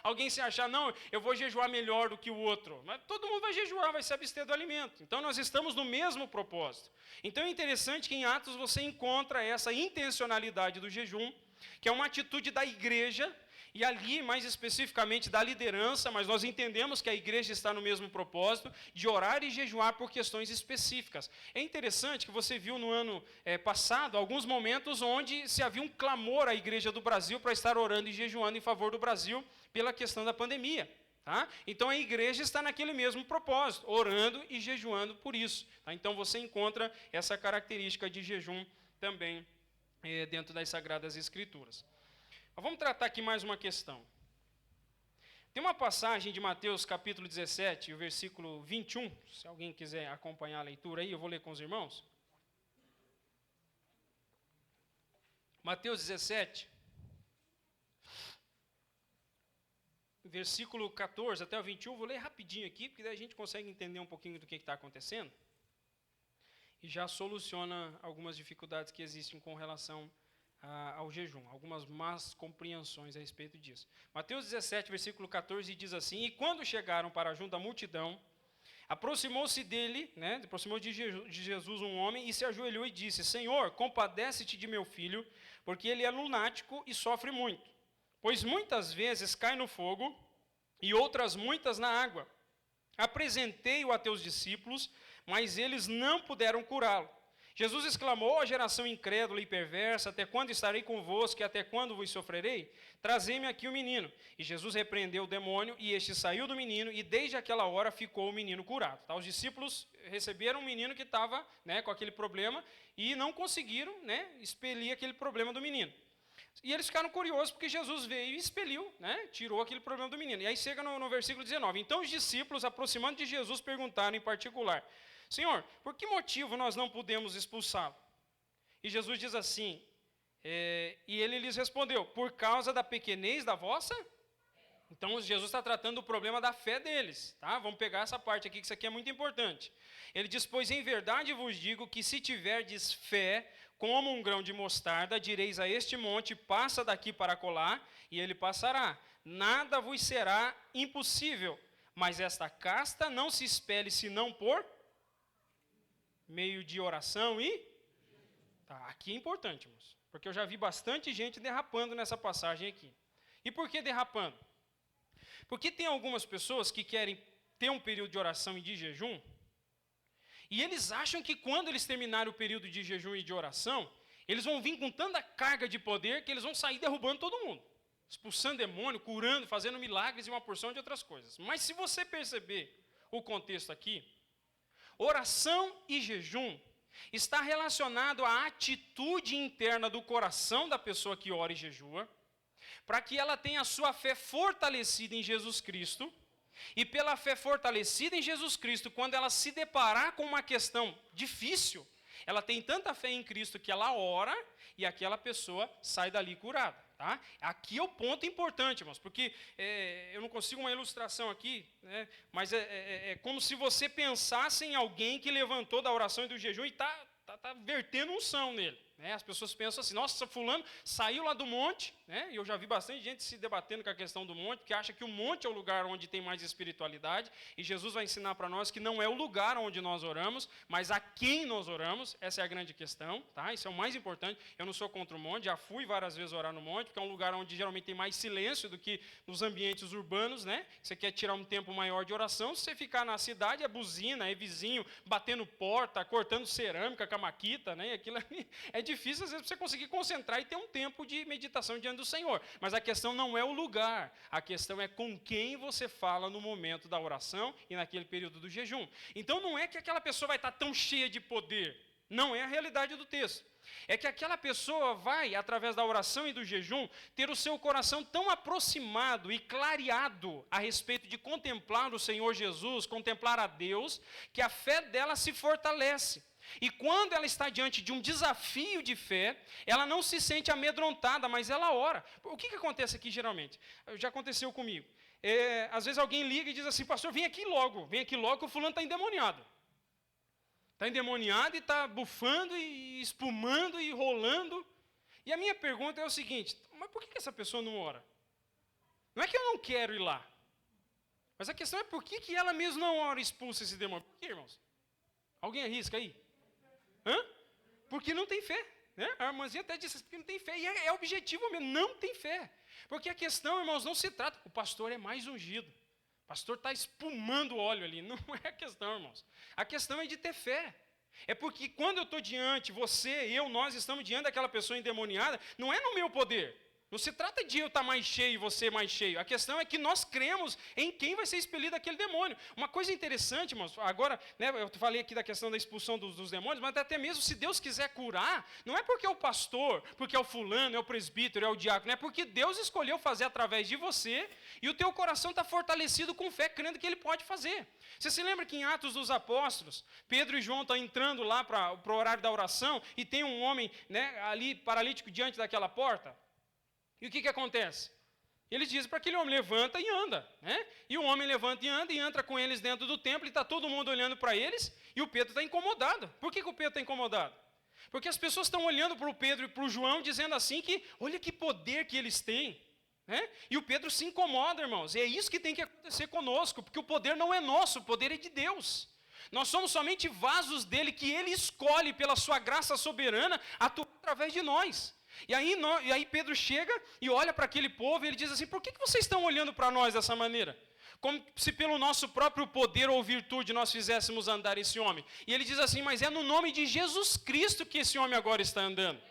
Speaker 1: Alguém se achar, não, eu vou jejuar melhor do que o outro. Mas todo mundo vai jejuar, vai se abster do alimento. Então nós estamos no mesmo propósito. Então é interessante que em Atos você encontra essa intencionalidade do jejum, que é uma atitude da igreja, e ali, mais especificamente, da liderança, mas nós entendemos que a igreja está no mesmo propósito, de orar e jejuar por questões específicas. É interessante que você viu no ano passado, alguns momentos onde se havia um clamor à igreja do Brasil para estar orando e jejuando em favor do Brasil pela questão da pandemia. Tá? Então a igreja está naquele mesmo propósito, orando e jejuando por isso. Tá? Então você encontra essa característica de jejum também dentro das Sagradas Escrituras. Vamos tratar aqui mais uma questão. Tem uma passagem de Mateus capítulo 17, o versículo 21, se alguém quiser acompanhar a leitura aí, eu vou ler com os irmãos. Mateus 17, versículo 14 até o 21, vou ler rapidinho aqui, porque daí a gente consegue entender um pouquinho do que está acontecendo, e já soluciona algumas dificuldades que existem com relação ao jejum, algumas más compreensões a respeito disso. Mateus 17, versículo 14, diz assim: E quando chegaram para junto da multidão, aproximou-se dele, aproximou de Jesus um homem, e se ajoelhou e disse: Senhor, compadece-te de meu filho, porque ele é lunático e sofre muito, pois muitas vezes cai no fogo, e outras muitas na água. Apresentei-o a teus discípulos, mas eles não puderam curá-lo. Jesus exclamou: ó geração incrédula e perversa, até quando estarei convosco e até quando vos sofrerei? Trazei-me aqui o menino. E Jesus repreendeu o demônio, e este saiu do menino, e desde aquela hora ficou o menino curado. Tá? Os discípulos receberam um menino que estava, né, com aquele problema, e não conseguiram, né, expelir aquele problema do menino. E eles ficaram curiosos, porque Jesus veio e expeliu, né, tirou aquele problema do menino. E aí chega no versículo 19. Então os discípulos, aproximando de Jesus, perguntaram em particular: Senhor, por que motivo nós não podemos expulsá-lo? E Jesus diz assim, e ele lhes respondeu: por causa da pequenez da vossa? Então Jesus está tratando do problema da fé deles, tá? Vamos pegar essa parte aqui, que isso aqui é muito importante. Ele diz: pois em verdade vos digo que se tiverdes fé como um grão de mostarda, direis a este monte: passa daqui para acolá, e ele passará. Nada vos será impossível, mas esta casta não se expele senão por meio de oração e... Tá, aqui é importante, irmãos, porque eu já vi bastante gente derrapando nessa passagem aqui. E por que derrapando? Porque tem algumas pessoas que querem ter um período de oração e de jejum, e eles acham que quando eles terminarem o período de jejum e de oração, eles vão vir com tanta carga de poder que eles vão sair derrubando todo mundo, expulsando demônio, curando, fazendo milagres e uma porção de outras coisas. Mas se você perceber o contexto aqui, oração e jejum está relacionado à atitude interna do coração da pessoa que ora e jejua, para que ela tenha a sua fé fortalecida em Jesus Cristo, e pela fé fortalecida em Jesus Cristo, quando ela se deparar com uma questão difícil, ela tem tanta fé em Cristo que ela ora e aquela pessoa sai dali curada. Tá? Aqui é o ponto importante, irmãos, porque eu não consigo uma ilustração aqui, né, mas é como se você pensasse em alguém que levantou da oração e do jejum e está vertendo unção nele. Né? As pessoas pensam assim: nossa, fulano saiu lá do monte, né? E eu já vi bastante gente se debatendo com a questão do monte, porque acha que o monte é o lugar onde tem mais espiritualidade, e Jesus vai ensinar para nós que não é o lugar onde nós oramos, mas a quem nós oramos. Essa é a grande questão, tá? Isso é o mais importante. Eu não sou contra o monte, já fui várias vezes orar no monte, porque é um lugar onde geralmente tem mais silêncio do que nos ambientes urbanos, né? Você quer tirar um tempo maior de oração, se você ficar na cidade, é buzina, é vizinho, batendo porta, cortando cerâmica com a maquita, né? E aquilo é difícil, às vezes, para você conseguir concentrar e ter um tempo de meditação diante do Senhor. Mas a questão não é o lugar, a questão é com quem você fala no momento da oração e naquele período do jejum. Então não é que aquela pessoa vai estar tão cheia de poder, não é a realidade do texto. É que aquela pessoa vai, através da oração e do jejum, ter o seu coração tão aproximado e clareado a respeito de contemplar o Senhor Jesus, contemplar a Deus, que a fé dela se fortalece. E quando ela está diante de um desafio de fé, ela não se sente amedrontada, mas ela ora. O que acontece aqui geralmente? Já aconteceu comigo. Às vezes alguém liga e diz assim: pastor, vem aqui logo que o fulano está endemoniado. Está endemoniado e está bufando e espumando e rolando. E a minha pergunta é o seguinte: mas por que essa pessoa não ora? Não é que eu não quero ir lá, mas a questão é por que ela mesmo não ora e expulsa esse demônio? Por quê, irmãos? Alguém arrisca aí? Porque não tem fé. Né? A irmãzinha até disse que não tem fé. E é objetivo mesmo, não tem fé. Porque a questão, irmãos, não se trata... O pastor é mais ungido. O pastor está espumando óleo ali. Não é a questão, irmãos. A questão é de ter fé. É porque quando eu estou diante, nós estamos diante daquela pessoa endemoniada, não é no meu poder. Não se trata de eu estar mais cheio e você mais cheio. A questão é que nós cremos em quem vai ser expelido aquele demônio. Uma coisa interessante, irmãos, agora, né, eu falei aqui da questão da expulsão dos demônios, mas até mesmo se Deus quiser curar, não é porque é o pastor, porque é o fulano, é o presbítero, é o diácono, é porque Deus escolheu fazer através de você e o teu coração está fortalecido com fé, crendo que Ele pode fazer. Você se lembra que em Atos dos Apóstolos, Pedro e João estão entrando lá para o horário da oração e tem um homem, né, ali paralítico diante daquela porta? E o que acontece? Eles dizem para aquele homem: levanta e anda. Né? E o homem levanta e anda e entra com eles dentro do templo e está todo mundo olhando para eles e o Pedro está incomodado. Por que o Pedro está incomodado? Porque as pessoas estão olhando para o Pedro e para o João dizendo assim que olha que poder que eles têm. Né? E o Pedro se incomoda, irmãos. E é isso que tem que acontecer conosco, porque o poder não é nosso, o poder é de Deus. Nós somos somente vasos dele que ele escolhe pela sua graça soberana atuar através de nós. E aí Pedro chega e olha para aquele povo e ele diz assim, por que vocês estão olhando para nós dessa maneira? Como se pelo nosso próprio poder ou virtude nós fizéssemos andar esse homem. E ele diz assim, mas é no nome de Jesus Cristo que esse homem agora está andando.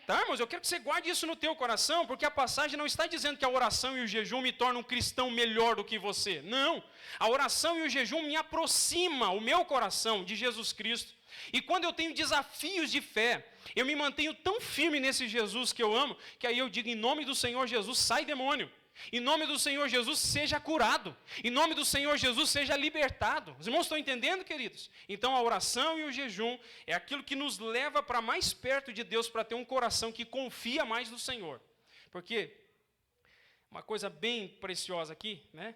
Speaker 1: Tá, irmãos, eu quero que você guarde isso no teu coração, porque a passagem não está dizendo que a oração e o jejum me tornam um cristão melhor do que você. Não, a oração e o jejum me aproximam o meu coração de Jesus Cristo. E quando eu tenho desafios de fé, eu me mantenho tão firme nesse Jesus que eu amo, que aí eu digo, em nome do Senhor Jesus, sai demônio. Em nome do Senhor Jesus, seja curado. Em nome do Senhor Jesus, seja libertado. Os irmãos estão entendendo, queridos? Então, a oração e o jejum é aquilo que nos leva para mais perto de Deus, para ter um coração que confia mais no Senhor. Porque, uma coisa bem preciosa aqui, né?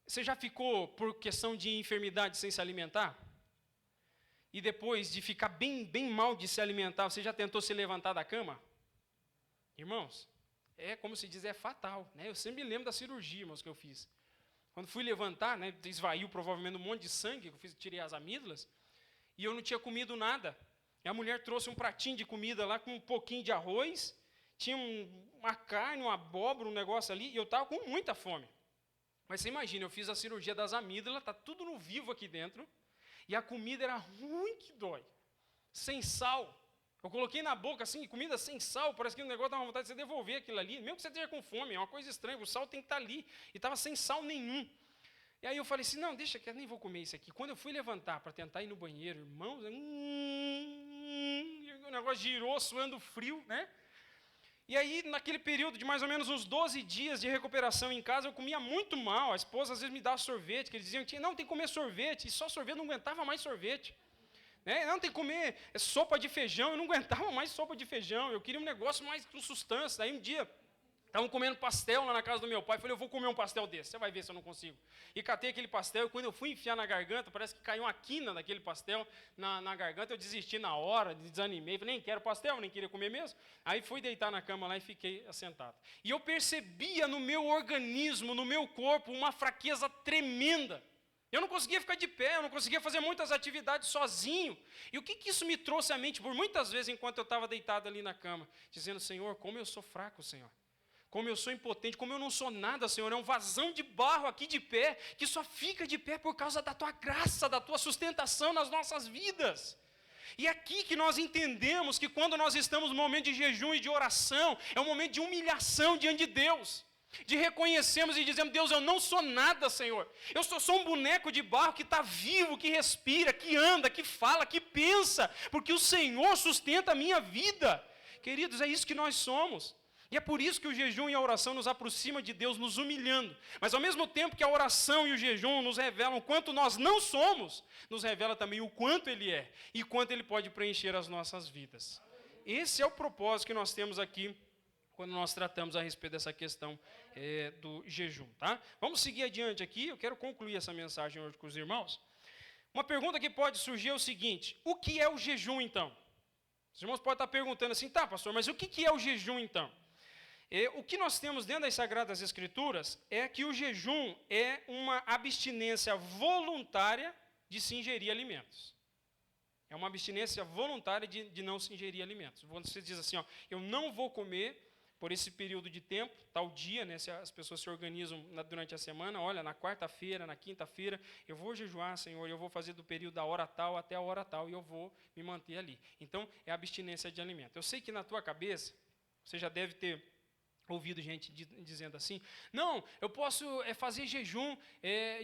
Speaker 1: Você já ficou, por questão de enfermidade, sem se alimentar? E depois de ficar bem mal de se alimentar, você já tentou se levantar da cama? Irmãos, como se diz, é fatal, né? Eu sempre me lembro da cirurgia, irmãos, que eu fiz. Quando fui levantar, né, esvaiu provavelmente um monte de sangue, que eu tirei as amígdalas, e eu não tinha comido nada. E a mulher trouxe um pratinho de comida lá com um pouquinho de arroz, tinha uma carne, uma abóbora, um negócio ali, e eu estava com muita fome. Mas você imagina, eu fiz a cirurgia das amígdalas, está tudo no vivo aqui dentro, e a comida era ruim que dói, sem sal. Eu coloquei na boca, assim, comida sem sal, parece que o negócio dá uma vontade de você devolver aquilo ali, mesmo que você esteja com fome, é uma coisa estranha, o sal tem que estar ali, e estava sem sal nenhum. E aí eu falei assim, não, deixa que eu nem vou comer isso aqui. Quando eu fui levantar para tentar ir no banheiro, irmãos, o negócio girou, suando frio, né? E aí, naquele período de mais ou menos uns 12 dias de recuperação em casa, eu comia muito mal. A esposa às vezes me dava sorvete, que eles diziam, não, tem que comer sorvete, e só sorvete, não aguentava mais sorvete. Não, tem que comer sopa de feijão, eu não aguentava mais sopa de feijão, eu queria um negócio mais com substância. Daí um dia, estavam comendo pastel lá na casa do meu pai, falei, eu vou comer um pastel desse, você vai ver se eu não consigo. E catei aquele pastel, e quando eu fui enfiar na garganta, parece que caiu uma quina daquele pastel na garganta, eu desisti na hora, desanimei, falei, nem quero pastel, nem queria comer mesmo. Aí fui deitar na cama lá e fiquei assentado. E eu percebia no meu organismo, no meu corpo, uma fraqueza tremenda. Eu não conseguia ficar de pé, eu não conseguia fazer muitas atividades sozinho. E o que isso me trouxe à mente por muitas vezes enquanto eu estava deitado ali na cama, dizendo, Senhor, como eu sou fraco, Senhor. Como eu sou impotente, como eu não sou nada, Senhor. É um vazão de barro aqui de pé, que só fica de pé por causa da Tua graça, da Tua sustentação nas nossas vidas. E é aqui que nós entendemos que quando nós estamos no momento de jejum e de oração, é um momento de humilhação diante de Deus. De reconhecermos e dizemos, Deus, eu não sou nada, Senhor. Eu sou um boneco de barro que está vivo, que respira, que anda, que fala, que pensa, porque o Senhor sustenta a minha vida. Queridos, é isso que nós somos. E é por isso que o jejum e a oração nos aproximam de Deus, nos humilhando. Mas ao mesmo tempo que a oração e o jejum nos revelam o quanto nós não somos, nos revela também o quanto Ele é e quanto Ele pode preencher as nossas vidas. Esse é o propósito que nós temos aqui quando nós tratamos a respeito dessa questão do jejum, tá? Vamos seguir adiante aqui, eu quero concluir essa mensagem hoje com os irmãos. Uma pergunta que pode surgir é o seguinte, o que é o jejum então? Os irmãos podem estar perguntando assim, tá pastor, mas o que é o jejum então? O que nós temos dentro das Sagradas Escrituras é que o jejum é uma abstinência voluntária de se ingerir alimentos. É uma abstinência voluntária de não se ingerir alimentos. Você diz assim, ó, eu não vou comer por esse período de tempo, tal dia, né, se as pessoas se organizam durante a semana, olha, na quarta-feira, na quinta-feira, eu vou jejuar, Senhor, eu vou fazer do período da hora tal até a hora tal, e eu vou me manter ali. Então, é abstinência de alimento. Eu sei que na tua cabeça, você já deve ter ouvido gente dizendo assim, não, eu posso fazer jejum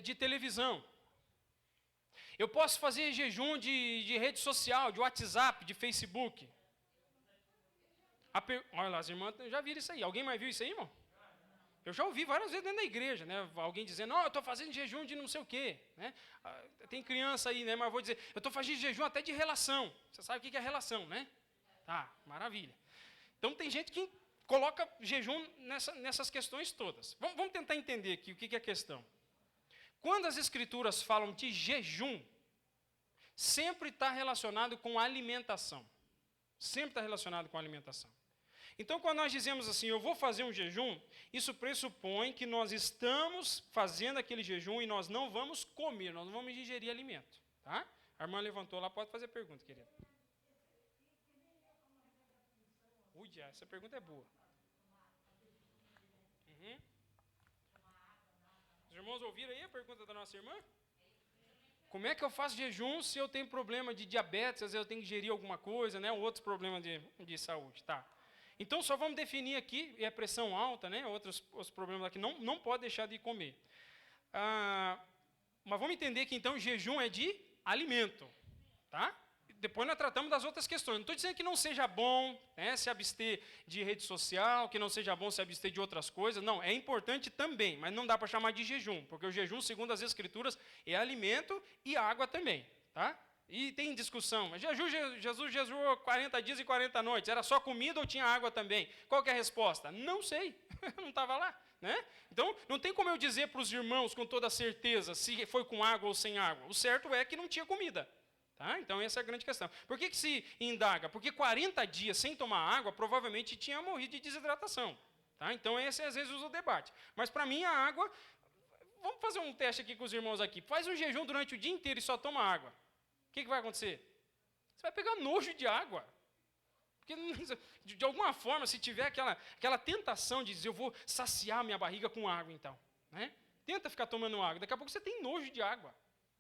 Speaker 1: de televisão, eu posso fazer jejum de rede social, de WhatsApp, de Facebook. Olha lá, as irmãs já viram isso aí. Alguém mais viu isso aí, irmão? Eu já ouvi várias vezes dentro da igreja, né? Alguém dizendo, eu estou fazendo jejum de não sei o quê. Né? Tem criança aí, né? Mas eu vou dizer, eu estou fazendo jejum até de relação. Você sabe o que é relação, né? Tá, maravilha. Então tem gente que coloca jejum nessas questões todas. Vamos tentar entender aqui o que é a questão. Quando as Escrituras falam de jejum, sempre está relacionado com alimentação. Sempre está relacionado com alimentação. Então, quando nós dizemos assim, eu vou fazer um jejum, isso pressupõe que nós estamos fazendo aquele jejum e nós não vamos comer, nós não vamos ingerir alimento. Tá? A irmã levantou lá, pode fazer pergunta, querida. Ui, essa pergunta é boa. Uhum. Os irmãos ouviram aí a pergunta da nossa irmã? Como é que eu faço jejum se eu tenho problema de diabetes, às vezes eu tenho que ingerir alguma coisa, né, ou outros problemas de saúde, tá? Então, só vamos definir aqui, é pressão alta, né, outros os problemas aqui, não pode deixar de comer. Mas vamos entender que, então, jejum é de alimento, tá? Depois nós tratamos das outras questões. Não estou dizendo que não seja bom, né, se abster de rede social, que não seja bom se abster de outras coisas. Não, é importante também, mas não dá para chamar de jejum, porque o jejum, segundo as Escrituras, é alimento e água também, tá? E tem discussão, mas Jesus jejuou 40 dias e 40 noites, era só comida ou tinha água também? Qual que é a resposta? Não sei, não estava lá. Né? Então, não tem como eu dizer para os irmãos com toda certeza se foi com água ou sem água. O certo é que não tinha comida. Tá? Então, essa é a grande questão. Por que se indaga? Porque 40 dias sem tomar água, provavelmente tinha morrido de desidratação. Tá? Então, esse às vezes usa o debate. Mas, para mim, a água... Vamos fazer um teste aqui com os irmãos aqui. Faz um jejum durante o dia inteiro e só toma água. O que vai acontecer? Você vai pegar nojo de água. Porque, de alguma forma, se tiver aquela tentação de dizer, eu vou saciar minha barriga com água, então. Né? Tenta ficar tomando água. Daqui a pouco você tem nojo de água.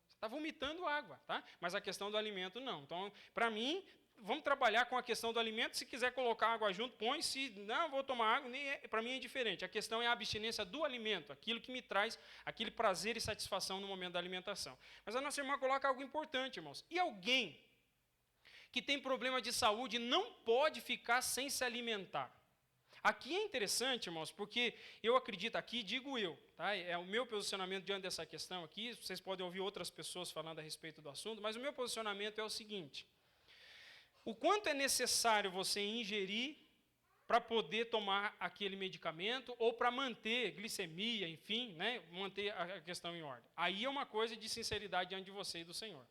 Speaker 1: Você está vomitando água. Tá? Mas a questão do alimento, não. Então, para mim, vamos trabalhar com a questão do alimento. Se quiser colocar água junto, põe. Se não, vou tomar água, para mim é indiferente. A questão é a abstinência do alimento. Aquilo que me traz aquele prazer e satisfação no momento da alimentação. Mas a nossa irmã coloca algo importante, irmãos. E alguém que tem problema de saúde não pode ficar sem se alimentar. Aqui é interessante, irmãos, porque eu acredito aqui, digo eu, tá? É o meu posicionamento diante dessa questão aqui, vocês podem ouvir outras pessoas falando a respeito do assunto, mas o meu posicionamento é o seguinte: o quanto é necessário você ingerir para poder tomar aquele medicamento ou para manter glicemia, enfim, né, manter a questão em ordem. Aí é uma coisa de sinceridade diante de você e do Senhor.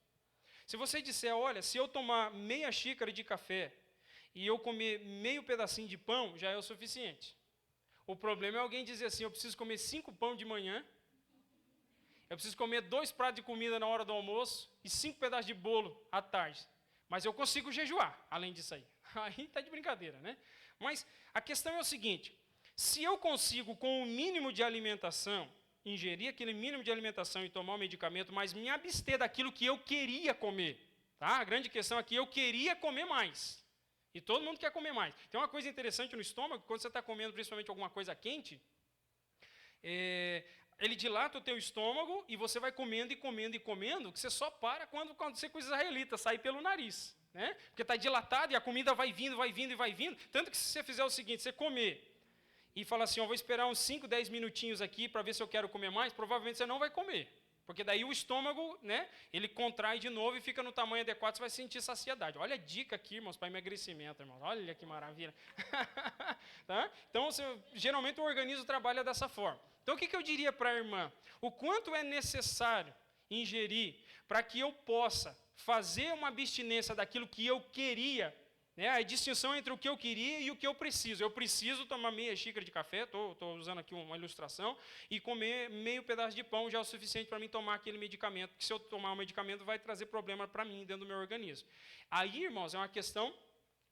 Speaker 1: Se você disser, olha, se eu tomar meia xícara de café e eu comer meio pedacinho de pão, já é o suficiente. O problema é alguém dizer assim, eu preciso comer 5 pão de manhã, eu preciso comer 2 pratos de comida na hora do almoço e 5 pedaços de bolo à tarde. Mas eu consigo jejuar, além disso aí. Aí está de brincadeira, né? Mas a questão é o seguinte, se eu consigo, com o mínimo de alimentação, ingerir aquele mínimo de alimentação e tomar o medicamento, mas me abster daquilo que eu queria comer. Tá? A grande questão aqui, eu queria comer mais. E todo mundo quer comer mais. Tem uma coisa interessante no estômago, quando você está comendo principalmente alguma coisa quente, ele dilata o teu estômago e você vai comendo e comendo e comendo, que você só para quando acontecer com os israelitas, sair pelo nariz. Né? Porque está dilatado e a comida vai vindo, vai vindo e vai vindo. Tanto que se você fizer o seguinte, você comer e fala assim, eu vou esperar uns 5, 10 minutinhos aqui para ver se eu quero comer mais, provavelmente você não vai comer. Porque daí o estômago, né, ele contrai de novo e fica no tamanho adequado, você vai sentir saciedade. Olha a dica aqui, irmãos, para emagrecimento, irmãos. Olha que maravilha. Tá? Então, geralmente o organismo trabalha dessa forma. Então, o que eu diria para a irmã? O quanto é necessário ingerir para que eu possa fazer uma abstinência daquilo que eu queria, né, a distinção entre o que eu queria e o que eu preciso. Eu preciso tomar meia xícara de café, estou usando aqui uma ilustração, e comer meio pedaço de pão já é o suficiente para mim tomar aquele medicamento, porque se eu tomar o medicamento vai trazer problema para mim dentro do meu organismo. Aí, irmãos, é uma questão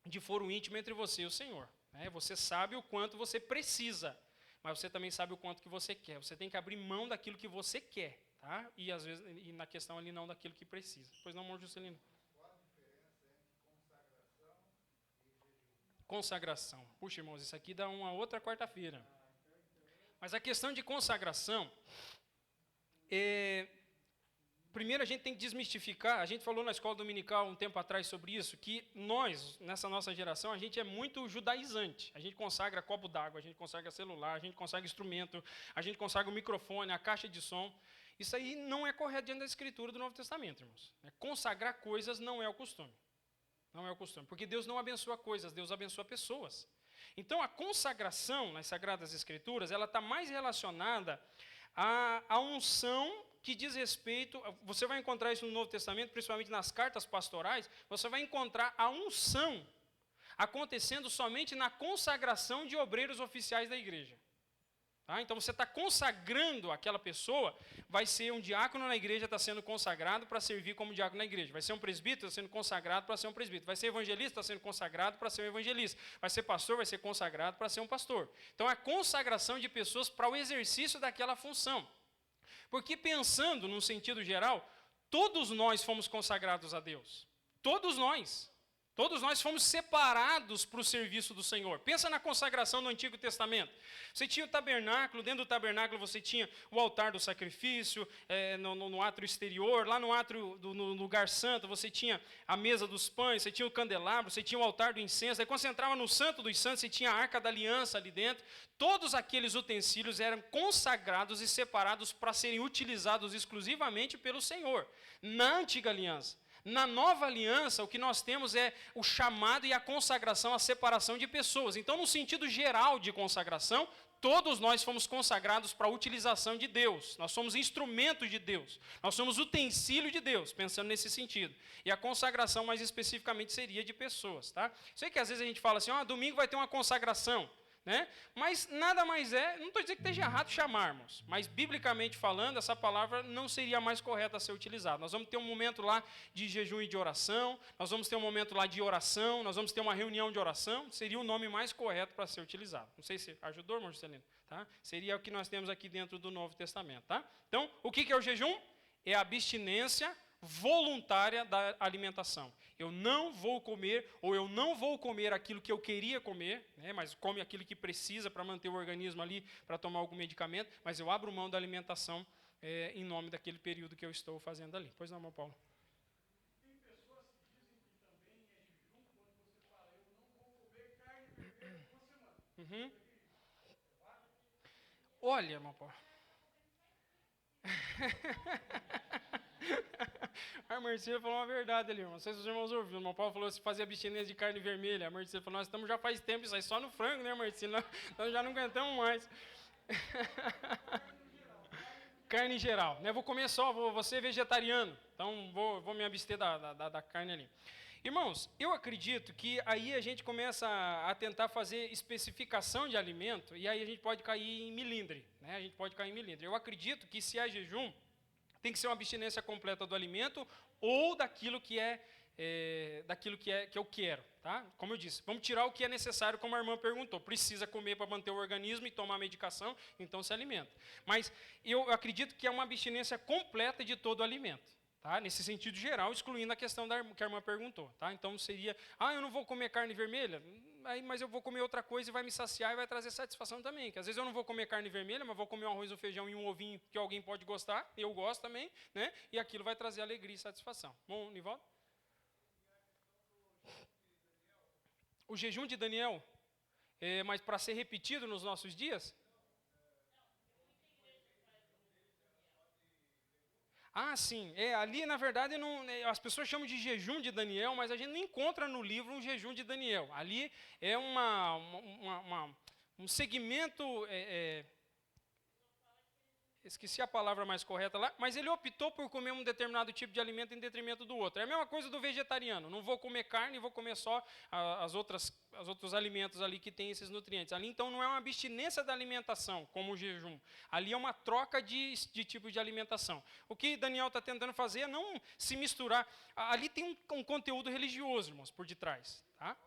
Speaker 1: de foro íntimo entre você e o Senhor. Né? Você sabe o quanto você precisa, mas você também sabe o quanto que você quer. Você tem que abrir mão daquilo que você quer, tá? E às vezes na questão ali não daquilo que precisa. Pois não, amor Juscelino? Consagração. Puxa, irmãos, isso aqui dá uma outra quarta-feira. Mas a questão de consagração, primeiro a gente tem que desmistificar, a gente falou na escola dominical um tempo atrás sobre isso, que nós, nessa nossa geração, a gente é muito judaizante. A gente consagra copo d'água, a gente consagra celular, a gente consagra instrumento, a gente consagra o microfone, a caixa de som. Isso aí não é correto diante da Escritura do Novo Testamento, irmãos. Consagrar coisas não é o costume. Não é o costume, porque Deus não abençoa coisas, Deus abençoa pessoas. Então, a consagração nas Sagradas Escrituras, ela está mais relacionada à unção que diz respeito, você vai encontrar isso no Novo Testamento, principalmente nas cartas pastorais, você vai encontrar a unção acontecendo somente na consagração de obreiros oficiais da igreja. Tá? Então você está consagrando aquela pessoa, vai ser um diácono na igreja, está sendo consagrado para servir como diácono na igreja. Vai ser um presbítero, está sendo consagrado para ser um presbítero. Vai ser evangelista, está sendo consagrado para ser um evangelista. Vai ser pastor, vai ser consagrado para ser um pastor. Então é a consagração de pessoas para o exercício daquela função. Porque pensando num sentido geral, todos nós fomos consagrados a Deus. Todos nós. Todos nós fomos separados para o serviço do Senhor. Pensa na consagração do Antigo Testamento. Você tinha o tabernáculo, dentro do tabernáculo você tinha o altar do sacrifício, no átrio exterior, lá no átrio, no lugar santo, você tinha a mesa dos pães, você tinha o candelabro, você tinha o altar do incenso. Aí quando você entrava no Santo dos Santos, você tinha a Arca da Aliança ali dentro. Todos aqueles utensílios eram consagrados e separados para serem utilizados exclusivamente pelo Senhor, na Antiga Aliança. Na nova aliança, o que nós temos é o chamado e a consagração, a separação de pessoas. Então, no sentido geral de consagração, todos nós fomos consagrados para a utilização de Deus. Nós somos instrumentos de Deus. Nós somos utensílio de Deus, pensando nesse sentido. E a consagração, mais especificamente, seria de pessoas. Tá? Sei que às vezes a gente fala assim, domingo vai ter uma consagração. Né? Mas nada mais não estou dizendo que esteja errado chamarmos, mas biblicamente falando, essa palavra não seria mais correta a ser utilizada. Nós vamos ter um momento lá de jejum e de oração, nós vamos ter um momento lá de oração, nós vamos ter uma reunião de oração, seria o nome mais correto para ser utilizado. Não sei se ajudou, irmão Juscelino? Tá? Seria o que nós temos aqui dentro do Novo Testamento. Tá? Então, o que é o jejum? É a abstinência voluntária da alimentação. Eu não vou comer, ou eu não vou comer aquilo que eu queria comer, né, mas come aquilo que precisa para manter o organismo ali, para tomar algum medicamento, mas eu abro mão da alimentação em nome daquele período que eu estou fazendo ali. Pois não, irmão Paulo?
Speaker 2: Tem pessoas que dizem que também é jejum quando você fala, eu não vou comer carne vermelha por uma semana.
Speaker 1: Uhum. Olha, irmão Paulo. A Marcela falou uma verdade ali, irmão. Não sei se os irmãos ouviram. O irmão Paulo falou se fazia abstinência de carne vermelha. A Marcela falou, nós estamos já faz tempo, isso aí só no frango, né, Marcela? Nós já não aguentamos mais. Carne em geral. Né? Vou comer só, vou ser vegetariano. Então, vou me abster da carne ali. Irmãos, eu acredito que aí a gente começa a tentar fazer especificação de alimento e aí a gente pode cair em milindre. Né? A gente pode cair em milindre. Eu acredito que se há jejum, tem que ser uma abstinência completa do alimento ou daquilo que eu quero, tá? Como eu disse, vamos tirar o que é necessário, como a irmã perguntou. Precisa comer para manter o organismo e tomar medicação, então se alimenta. Mas eu acredito que é uma abstinência completa de todo o alimento, tá? Nesse sentido geral, excluindo a questão que a irmã perguntou, tá? Então seria, eu não vou comer carne vermelha, mas eu vou comer outra coisa e vai me saciar e vai trazer satisfação também. Que às vezes eu não vou comer carne vermelha, mas vou comer um arroz, um feijão e um ovinho que alguém pode gostar, eu gosto também, né? E aquilo vai trazer alegria e satisfação. Bom, Nivaldo? O jejum de Daniel, mas para ser repetido nos nossos dias? Sim. Ali, na verdade, as pessoas chamam de jejum de Daniel, mas a gente não encontra no livro um jejum de Daniel. Ali é um segmento... esqueci a palavra mais correta lá, mas ele optou por comer um determinado tipo de alimento em detrimento do outro. É a mesma coisa do vegetariano. Não vou comer carne, vou comer só os outros alimentos ali que têm esses nutrientes. Ali, então, não é uma abstinência da alimentação, como o jejum. Ali é uma troca de tipo de alimentação. O que Daniel está tentando fazer é não se misturar. Ali tem um conteúdo religioso, irmãos, por detrás. Tá?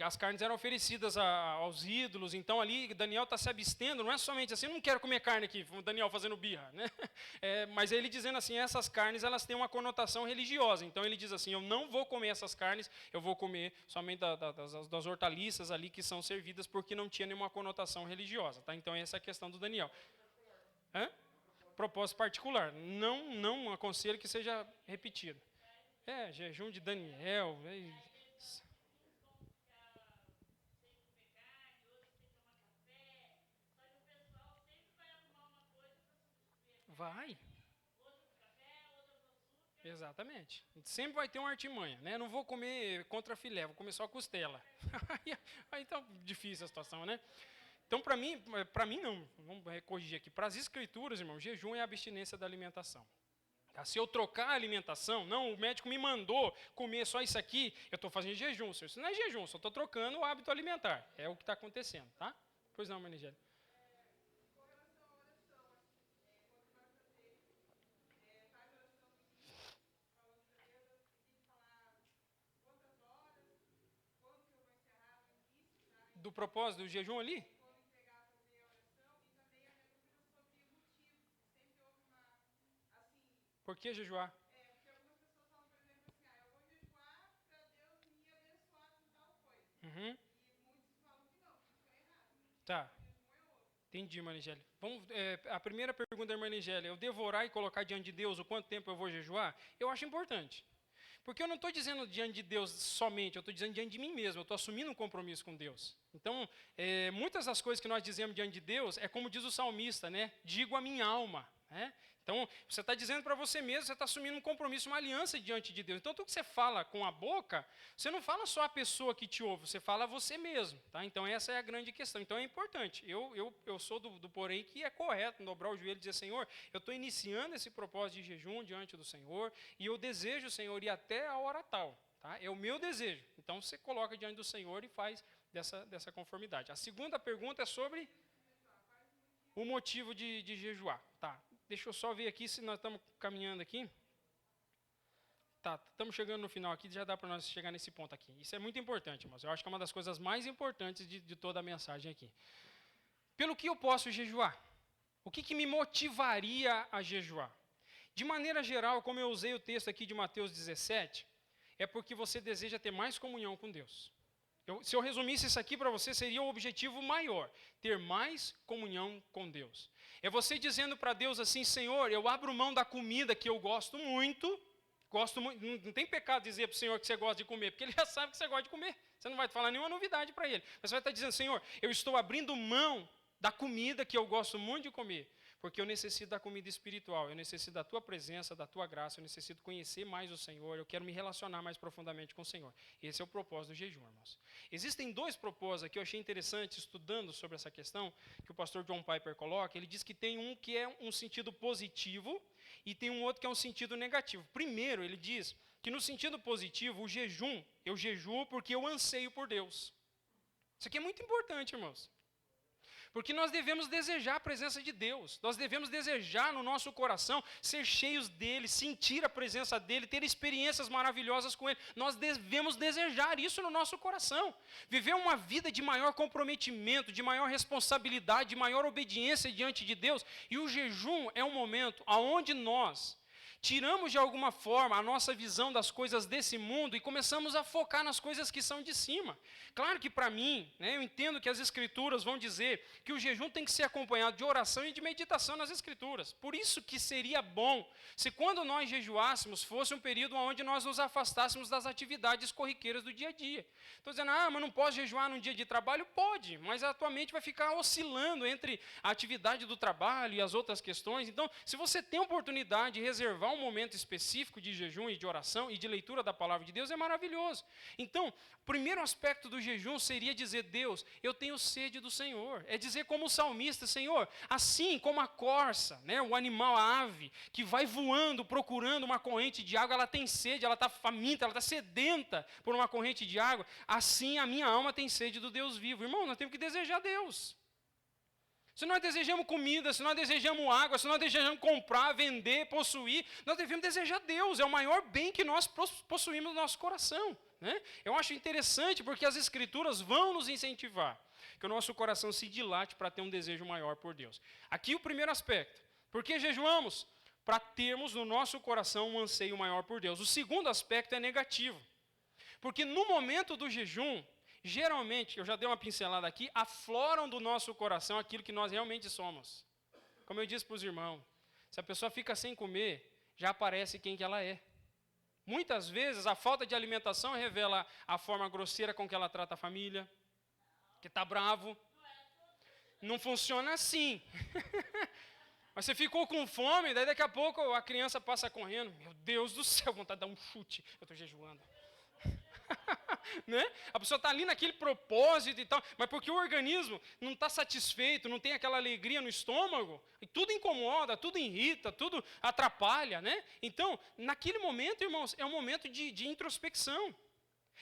Speaker 1: As carnes eram oferecidas aos ídolos, então ali Daniel está se abstendo, não é somente assim, eu não quero comer carne aqui, Daniel fazendo birra, né? Mas ele dizendo assim, essas carnes elas têm uma conotação religiosa, então ele diz assim, eu não vou comer essas carnes, eu vou comer somente das hortaliças ali que são servidas, porque não tinha nenhuma conotação religiosa, tá? Então essa é a questão do Daniel. Propósito particular, não aconselho que seja repetido. Jejum de Daniel... Vai. Exatamente. Sempre vai ter uma artimanha, né? Não vou comer contra filé, vou comer só costela. Aí tá difícil a situação, né? Então, para mim não. Vamos corrigir aqui. Para as escrituras, irmão, jejum é a abstinência da alimentação. Se eu trocar a alimentação, o médico me mandou comer só isso aqui, eu estou fazendo jejum. Isso não é jejum, só estou trocando o hábito alimentar. É o que está acontecendo, tá? Pois não, Manigélia. Do propósito do jejum ali? Por que jejuar? Uhum. Tá. Entendi, Manigélia. A primeira pergunta da irmã Manigélia, eu devorar e colocar diante de Deus o quanto tempo eu vou jejuar? Eu acho importante. Porque eu não estou dizendo diante de Deus somente, eu estou dizendo diante de mim mesmo, eu estou assumindo um compromisso com Deus. Então, muitas das coisas que nós dizemos diante de Deus, é como diz o salmista, né? Digo a minha alma. Né? Então, você está dizendo para você mesmo, você está assumindo um compromisso, uma aliança diante de Deus. Então, tudo que você fala com a boca, você não fala só a pessoa que te ouve, você fala a você mesmo. Tá? Então, essa é a grande questão. Então, é importante. Eu sou do porém que é correto dobrar o joelho e dizer, Senhor, eu estou iniciando esse propósito de jejum diante do Senhor e eu desejo, Senhor, ir até a hora tal. Tá? É o meu desejo. Então, você coloca diante do Senhor e faz dessa conformidade. A segunda pergunta é sobre o motivo de jejuar. Tá. Deixa eu só ver aqui se nós estamos caminhando aqui. Tá, estamos chegando no final aqui, já dá para nós chegar nesse ponto aqui. Isso é muito importante, irmãos. Eu acho que é uma das coisas mais importantes de toda a mensagem aqui. Pelo que eu posso jejuar? O que me motivaria a jejuar? De maneira geral, como eu usei o texto aqui de Mateus 17, é porque você deseja ter mais comunhão com Deus. Se eu resumisse isso aqui para você, seria o objetivo maior, ter mais comunhão com Deus. É você dizendo para Deus assim, Senhor, eu abro mão da comida que eu gosto muito, não tem pecado dizer para o Senhor que você gosta de comer, porque Ele já sabe que você gosta de comer. Você não vai falar nenhuma novidade para Ele. Mas você vai estar dizendo, Senhor, eu estou abrindo mão da comida que eu gosto muito de comer, porque eu necessito da comida espiritual, eu necessito da Tua presença, da Tua graça, eu necessito conhecer mais o Senhor, eu quero me relacionar mais profundamente com o Senhor. Esse é o propósito do jejum, irmãos. Existem dois propósitos aqui, eu achei interessante, estudando sobre essa questão, que o pastor John Piper coloca. Ele diz que tem um que é um sentido positivo e tem um outro que é um sentido negativo. Primeiro, ele diz que no sentido positivo, o jejum, eu jejuo porque eu anseio por Deus. Isso aqui é muito importante, irmãos. Porque nós devemos desejar a presença de Deus. Nós devemos desejar no nosso coração ser cheios dEle, sentir a presença dEle, ter experiências maravilhosas com Ele. Nós devemos desejar isso no nosso coração. Viver uma vida de maior comprometimento, de maior responsabilidade, de maior obediência diante de Deus. E o jejum é um momento onde nós tiramos de alguma forma a nossa visão das coisas desse mundo e começamos a focar nas coisas que são de cima. Claro que para mim, eu entendo que as Escrituras vão dizer que o jejum tem que ser acompanhado de oração e de meditação nas Escrituras. Por isso que seria bom se quando nós jejuássemos fosse um período onde nós nos afastássemos das atividades corriqueiras do dia a dia. Estou dizendo, mas não posso jejuar num dia de trabalho? Pode, mas a tua mente vai ficar oscilando entre a atividade do trabalho e as outras questões. Então, se você tem a oportunidade de reservar um momento específico de jejum e de oração e de leitura da palavra de Deus, é maravilhoso. Então, o primeiro aspecto do jejum seria dizer, Deus, eu tenho sede do Senhor. É dizer como o salmista, Senhor, assim como a corça, o animal, a ave, que vai voando procurando uma corrente de água, ela tem sede, ela está faminta, ela está sedenta por uma corrente de água, assim a minha alma tem sede do Deus vivo. Irmão, nós temos que desejar Deus. Se nós desejamos comida, se nós desejamos água, se nós desejamos comprar, vender, possuir, nós devemos desejar Deus. É o maior bem que nós possuímos no nosso coração. Eu acho interessante porque as Escrituras vão nos incentivar que o nosso coração se dilate para ter um desejo maior por Deus. Aqui o primeiro aspecto. Por que jejuamos? Para termos no nosso coração um anseio maior por Deus. O segundo aspecto é negativo. Porque no momento do jejum, geralmente, eu já dei uma pincelada aqui, afloram do nosso coração aquilo que nós realmente somos. Como eu disse para os irmãos, se a pessoa fica sem comer, já aparece quem que ela é. Muitas vezes, a falta de alimentação revela a forma grosseira com que ela trata a família, que está bravo. Não funciona assim. Mas você ficou com fome, daí daqui a pouco a criança passa correndo. Meu Deus do céu, vontade de dar um chute. Eu estou jejuando. A pessoa está ali naquele propósito e tal, mas porque o organismo não está satisfeito, não tem aquela alegria no estômago, e tudo incomoda, tudo irrita, tudo atrapalha. Então, naquele momento, irmãos, é um momento de introspecção.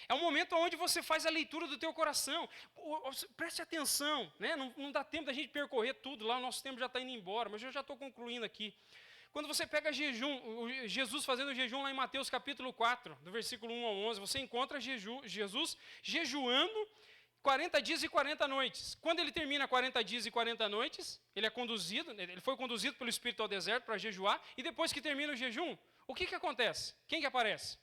Speaker 1: É um momento onde você faz a leitura do teu coração. Preste atenção, né? Não dá tempo da gente percorrer tudo lá, o nosso tempo já está indo embora, mas eu já estou concluindo aqui. Quando você pega jejum, Jesus fazendo jejum lá em Mateus capítulo 4, do versículo 1 ao 11, você encontra Jesus jejuando 40 dias e 40 noites. Quando ele termina 40 dias e 40 noites, ele foi conduzido pelo Espírito ao deserto para jejuar, e depois que termina o jejum, o que acontece? Quem que aparece?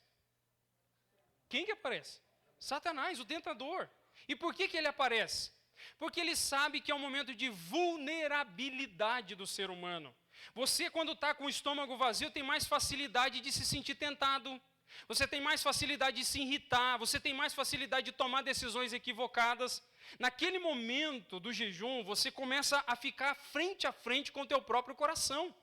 Speaker 1: Quem que aparece? Satanás, o tentador. E por que ele aparece? Porque ele sabe que é um momento de vulnerabilidade do ser humano. Você, quando está com o estômago vazio, tem mais facilidade de se sentir tentado. Você tem mais facilidade de se irritar. Você tem mais facilidade de tomar decisões equivocadas. Naquele momento do jejum, você começa a ficar frente a frente com o teu próprio coração.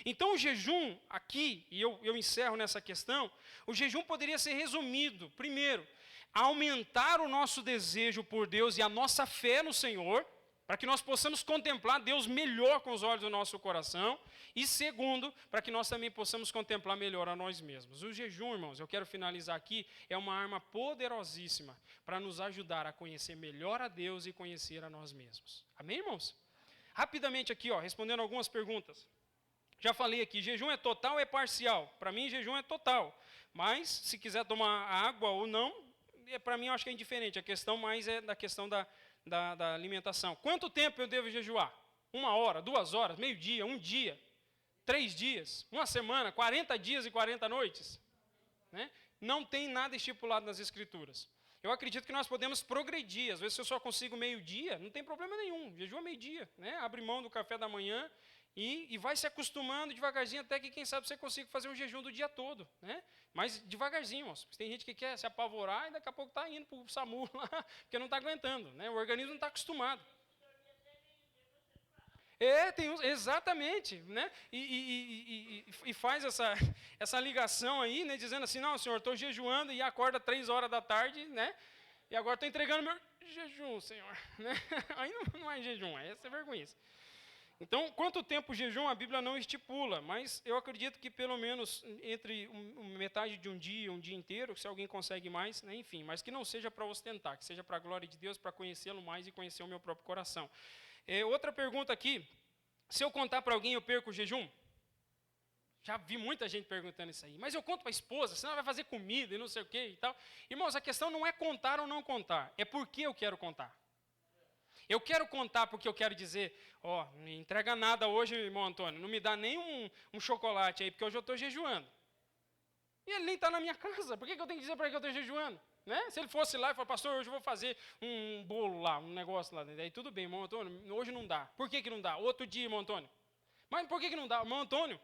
Speaker 1: Então o jejum aqui, e eu encerro nessa questão, o jejum poderia ser resumido, primeiro, aumentar o nosso desejo por Deus e a nossa fé no Senhor, para que nós possamos contemplar Deus melhor com os olhos do nosso coração, e segundo, para que nós também possamos contemplar melhor a nós mesmos. O jejum, irmãos, eu quero finalizar aqui, é uma arma poderosíssima para nos ajudar a conhecer melhor a Deus e conhecer a nós mesmos. Amém, irmãos? Rapidamente aqui, respondendo algumas perguntas. Já falei aqui, jejum é total ou é parcial? Para mim, jejum é total. Mas, se quiser tomar água ou não, para mim eu acho que é indiferente. A questão mais é da questão da alimentação. Quanto tempo eu devo jejuar? 1 hora, 2 horas, meio-dia, 1 dia, 3 dias, 1 semana, 40 dias e 40 noites? Né? Não tem nada estipulado nas Escrituras. Eu acredito que nós podemos progredir. Às vezes, se eu só consigo meio-dia, não tem problema nenhum. Jejua meio-dia, né? Abre mão do café da manhã, e vai se acostumando devagarzinho, até que, quem sabe, você consiga fazer um jejum do dia todo. Né? Mas devagarzinho, irmãos. Tem gente que quer se apavorar e daqui a pouco está indo para o SAMU lá, porque não está aguentando. Né? O organismo não está acostumado. Exatamente. Né? E faz essa ligação aí, né? Dizendo assim, não, senhor, estou jejuando e acorda 3 horas da tarde, né? E agora estou entregando meu jejum, senhor. Né? Aí não é jejum, essa é vergonha. Então, quanto tempo o jejum a Bíblia não estipula, mas eu acredito que pelo menos entre metade de um dia inteiro, se alguém consegue mais, né, enfim, mas que não seja para ostentar, que seja para a glória de Deus, para conhecê-lo mais e conhecer o meu próprio coração. Outra pergunta aqui, se eu contar para alguém eu perco o jejum? Já vi muita gente perguntando isso aí, mas eu conto para a esposa, senão ela vai fazer comida e não sei o que e tal. Irmãos, a questão não é contar ou não contar, é por que eu quero contar. Eu quero contar porque eu quero dizer, não me entrega nada hoje, irmão Antônio, não me dá nem um chocolate aí, porque hoje eu estou jejuando. E ele nem está na minha casa, por que eu tenho que dizer para ele que eu estou jejuando? Né? Se ele fosse lá e falasse, pastor, hoje eu vou fazer um bolo lá, um negócio lá, daí tudo bem, irmão Antônio, hoje não dá. Por que não dá? Outro dia, irmão Antônio. Mas por que não dá? Irmão Antônio,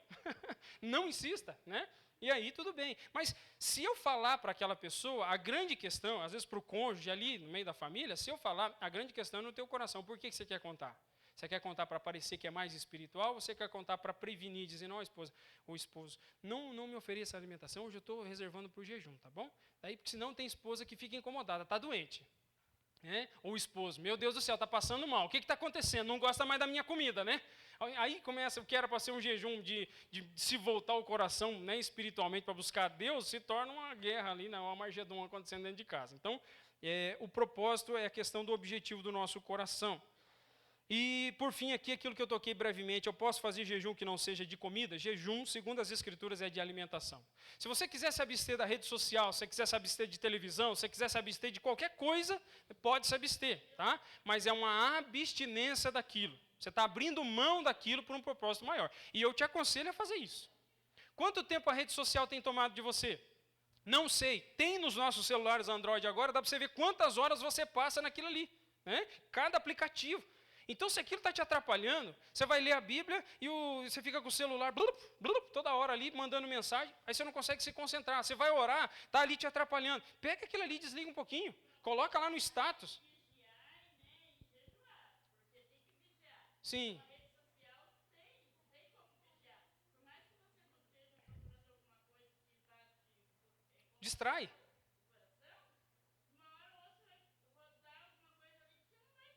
Speaker 1: não insista, né? E aí tudo bem. Mas se eu falar para aquela pessoa, a grande questão, às vezes para o cônjuge ali, no meio da família, se eu falar, a grande questão é no teu coração. Por que você quer contar? Você quer contar para parecer que é mais espiritual, ou você quer contar para prevenir, dizer, não, esposa, ou esposo, não me ofereça alimentação, hoje eu estou reservando para o jejum, tá bom? Daí, porque senão tem esposa que fica incomodada, está doente. Né? Ou o esposo, meu Deus do céu, está passando mal, o que está acontecendo? Não gosta mais da minha comida, né? Aí começa o que era para ser um jejum de se voltar o coração, né, espiritualmente para buscar Deus, se torna uma guerra ali, uma Margedon acontecendo dentro de casa. Então, o propósito é a questão do objetivo do nosso coração. E, por fim, aqui, aquilo que eu toquei brevemente, eu posso fazer jejum que não seja de comida? Jejum, segundo as Escrituras, é de alimentação. Se você quiser se abster da rede social, se você quiser se abster de televisão, se você quiser se abster de qualquer coisa, pode se abster, tá? Mas é uma abstinência daquilo. Você está abrindo mão daquilo por um propósito maior. E eu te aconselho a fazer isso. Quanto tempo a rede social tem tomado de você? Não sei. Tem nos nossos celulares Android agora, dá para você ver quantas horas você passa naquilo ali. Né? Cada aplicativo. Então, se aquilo está te atrapalhando, você vai ler a Bíblia e você fica com o celular toda hora ali, mandando mensagem, aí você não consegue se concentrar. Você vai orar, está ali te atrapalhando. Pega aquilo ali e desliga um pouquinho. Coloca lá no status. Sim. Distrai.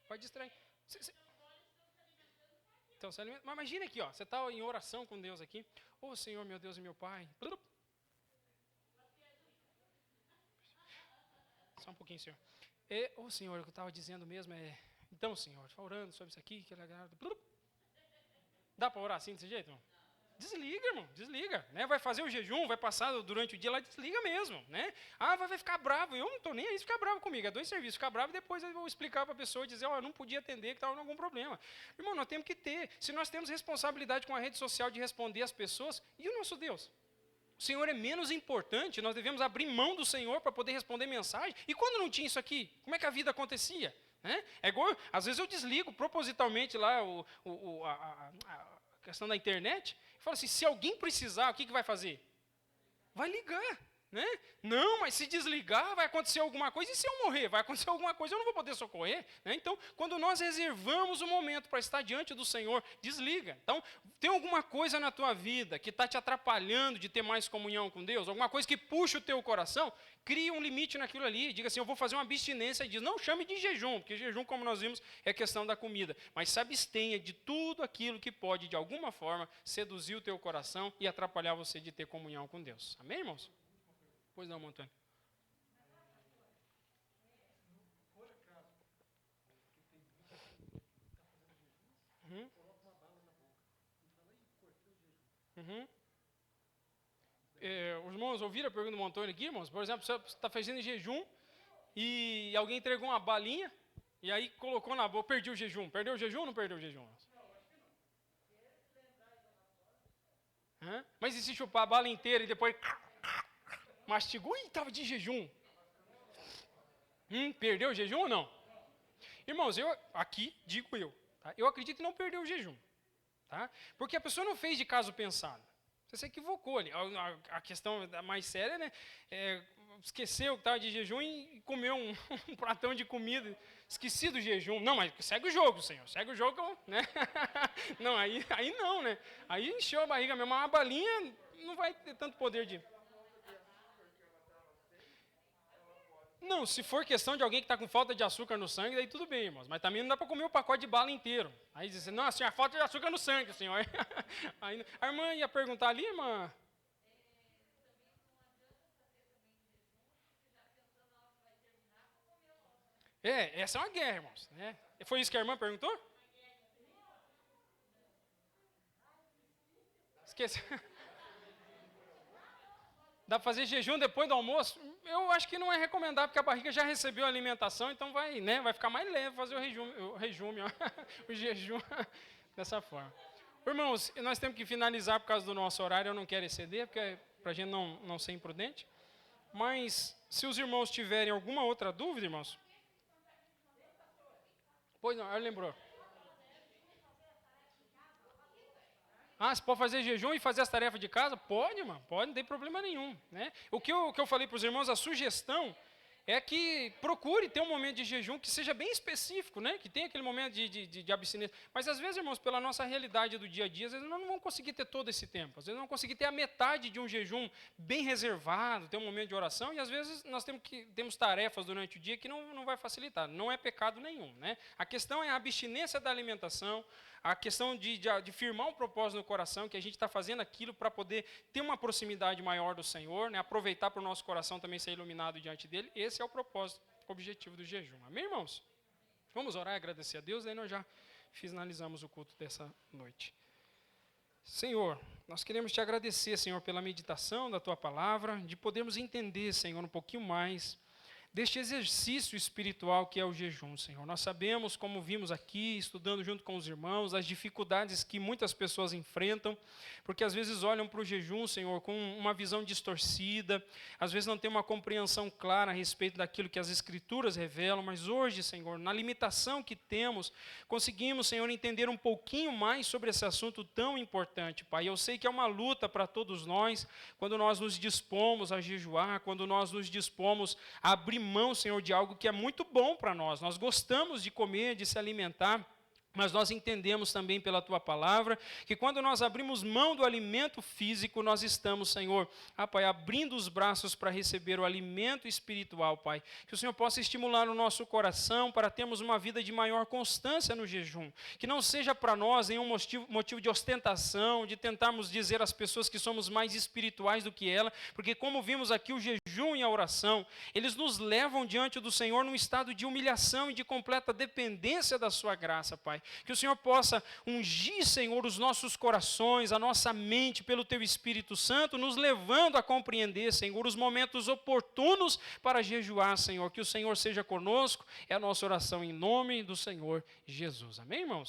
Speaker 1: Pode distrair. Então, mas imagina aqui, você está em oração com Deus aqui. Ô Senhor, meu Deus e meu Pai. Só um pouquinho, Senhor. Ô, Senhor, o que eu estava dizendo mesmo é... Então, Senhor, está orando sobre isso aqui, que ele agrada... Dá para orar assim, desse jeito, irmão? Desliga, irmão, desliga. Né? Vai fazer o jejum, vai passar durante o dia lá, desliga mesmo. Né? Ah, vai ficar bravo. Eu não estou nem aí se ficar bravo comigo. É 2 serviços. Ficar bravo e depois eu vou explicar para a pessoa e dizer, eu não podia atender, que estava com algum problema. Irmão, nós temos que ter. Se nós temos responsabilidade com a rede social de responder às pessoas, e o nosso Deus? O Senhor é menos importante, nós devemos abrir mão do Senhor para poder responder mensagem. E quando não tinha isso aqui, como é que a vida acontecia? Né? É igual, às vezes eu desligo propositalmente lá a questão da internet, e falo assim, se alguém precisar, o que vai fazer? Vai ligar. Né? Não, mas se desligar, vai acontecer alguma coisa, e se eu morrer? Vai acontecer alguma coisa, eu não vou poder socorrer. Né? Então, quando nós reservamos o momento para estar diante do Senhor, desliga. Então, tem alguma coisa na tua vida que está te atrapalhando de ter mais comunhão com Deus? Alguma coisa que puxa o teu coração? Cria um limite naquilo ali. Diga assim, eu vou fazer uma abstinência disso. Não chame de jejum, porque jejum, como nós vimos, é questão da comida. Mas se abstenha de tudo aquilo que pode, de alguma forma, seduzir o teu coração e atrapalhar você de ter comunhão com Deus. Amém, irmãos? Pois não, Antônio. Os irmãos ouviram a pergunta do Antônio aqui, irmãos? Por exemplo, você está fazendo jejum e alguém entregou uma balinha e aí colocou na boca, perdi o jejum. Perdeu o jejum ou não perdeu o jejum? Mas e se chupar a bala inteira e depois mastigou e estava de jejum? Perdeu o jejum ou não? Irmãos, eu aqui digo eu, tá? Eu acredito que não perdeu o jejum, tá? Porque a pessoa não fez de caso pensado. Você se equivocou ali. A questão mais séria, né? Esqueceu que estava de jejum e comeu um pratão de comida. Esqueci do jejum. Não, mas segue o jogo, Senhor. Segue o jogo, né? Não, aí não, né? Aí encheu a barriga mesmo. Uma balinha não vai ter tanto poder de... Não, se for questão de alguém que está com falta de açúcar no sangue, daí tudo bem, irmãos. Mas também não dá para comer o pacote de bala inteiro. Aí diz assim, não, assim, a falta de açúcar no sangue, senhor. Aí, a irmã ia perguntar ali, irmã... Essa é uma guerra, irmãos. Né? Foi isso que a irmã perguntou? Esqueci. Dá para fazer jejum depois do almoço? Eu acho que não é recomendável, porque a barriga já recebeu a alimentação, então vai ficar mais leve fazer o jejum dessa forma. Irmãos, nós temos que finalizar por causa do nosso horário, eu não quero exceder, porque é para a gente não ser imprudente. Mas, se os irmãos tiverem alguma outra dúvida, irmãos... Pois não, ela lembrou. Você pode fazer jejum e fazer as tarefas de casa? Pode, irmão, pode, não tem problema nenhum. Né? O que eu falei para os irmãos, a sugestão é que procure ter um momento de jejum que seja bem específico, né? Que tenha aquele momento de abstinência. Mas às vezes, irmãos, pela nossa realidade do dia a dia, às vezes nós não vamos conseguir ter todo esse tempo. Às vezes não vamos conseguir ter a metade de um jejum bem reservado, ter um momento de oração, e às vezes nós temos tarefas durante o dia que não vai facilitar. Não é pecado nenhum. Né? A questão é a abstinência da alimentação, a questão de firmar um propósito no coração, que a gente está fazendo aquilo para poder ter uma proximidade maior do Senhor, né? Aproveitar para o nosso coração também ser iluminado diante dele. Esse é o propósito, objetivo do jejum. Amém, irmãos? Vamos orar e agradecer a Deus, daí nós já finalizamos o culto dessa noite. Senhor, nós queremos te agradecer, Senhor, pela meditação da tua palavra, de podermos entender, Senhor, um pouquinho mais deste exercício espiritual que é o jejum, Senhor. Nós sabemos, como vimos aqui, estudando junto com os irmãos, as dificuldades que muitas pessoas enfrentam, porque às vezes olham para o jejum, Senhor, com uma visão distorcida, às vezes não tem uma compreensão clara a respeito daquilo que as Escrituras revelam, mas hoje, Senhor, na limitação que temos, conseguimos, Senhor, entender um pouquinho mais sobre esse assunto tão importante, Pai. Eu sei que é uma luta para todos nós, quando nós nos dispomos a jejuar, quando nós nos dispomos a abrir mão, Senhor, de algo que é muito bom para nós. Nós gostamos de comer, de se alimentar, Mas nós entendemos também pela Tua palavra que quando nós abrimos mão do alimento físico, nós estamos, Senhor, Pai, abrindo os braços para receber o alimento espiritual, Pai. Que o Senhor possa estimular o nosso coração para termos uma vida de maior constância no jejum. Que não seja para nós nenhum motivo de ostentação, de tentarmos dizer às pessoas que somos mais espirituais do que ela, porque como vimos aqui, o jejum e a oração, eles nos levam diante do Senhor num estado de humilhação e de completa dependência da Sua graça, Pai. Que o Senhor possa ungir, Senhor, os nossos corações, a nossa mente pelo Teu Espírito Santo, nos levando a compreender, Senhor, os momentos oportunos para jejuar, Senhor. Que o Senhor seja conosco, é a nossa oração em nome do Senhor Jesus. Amém, irmãos?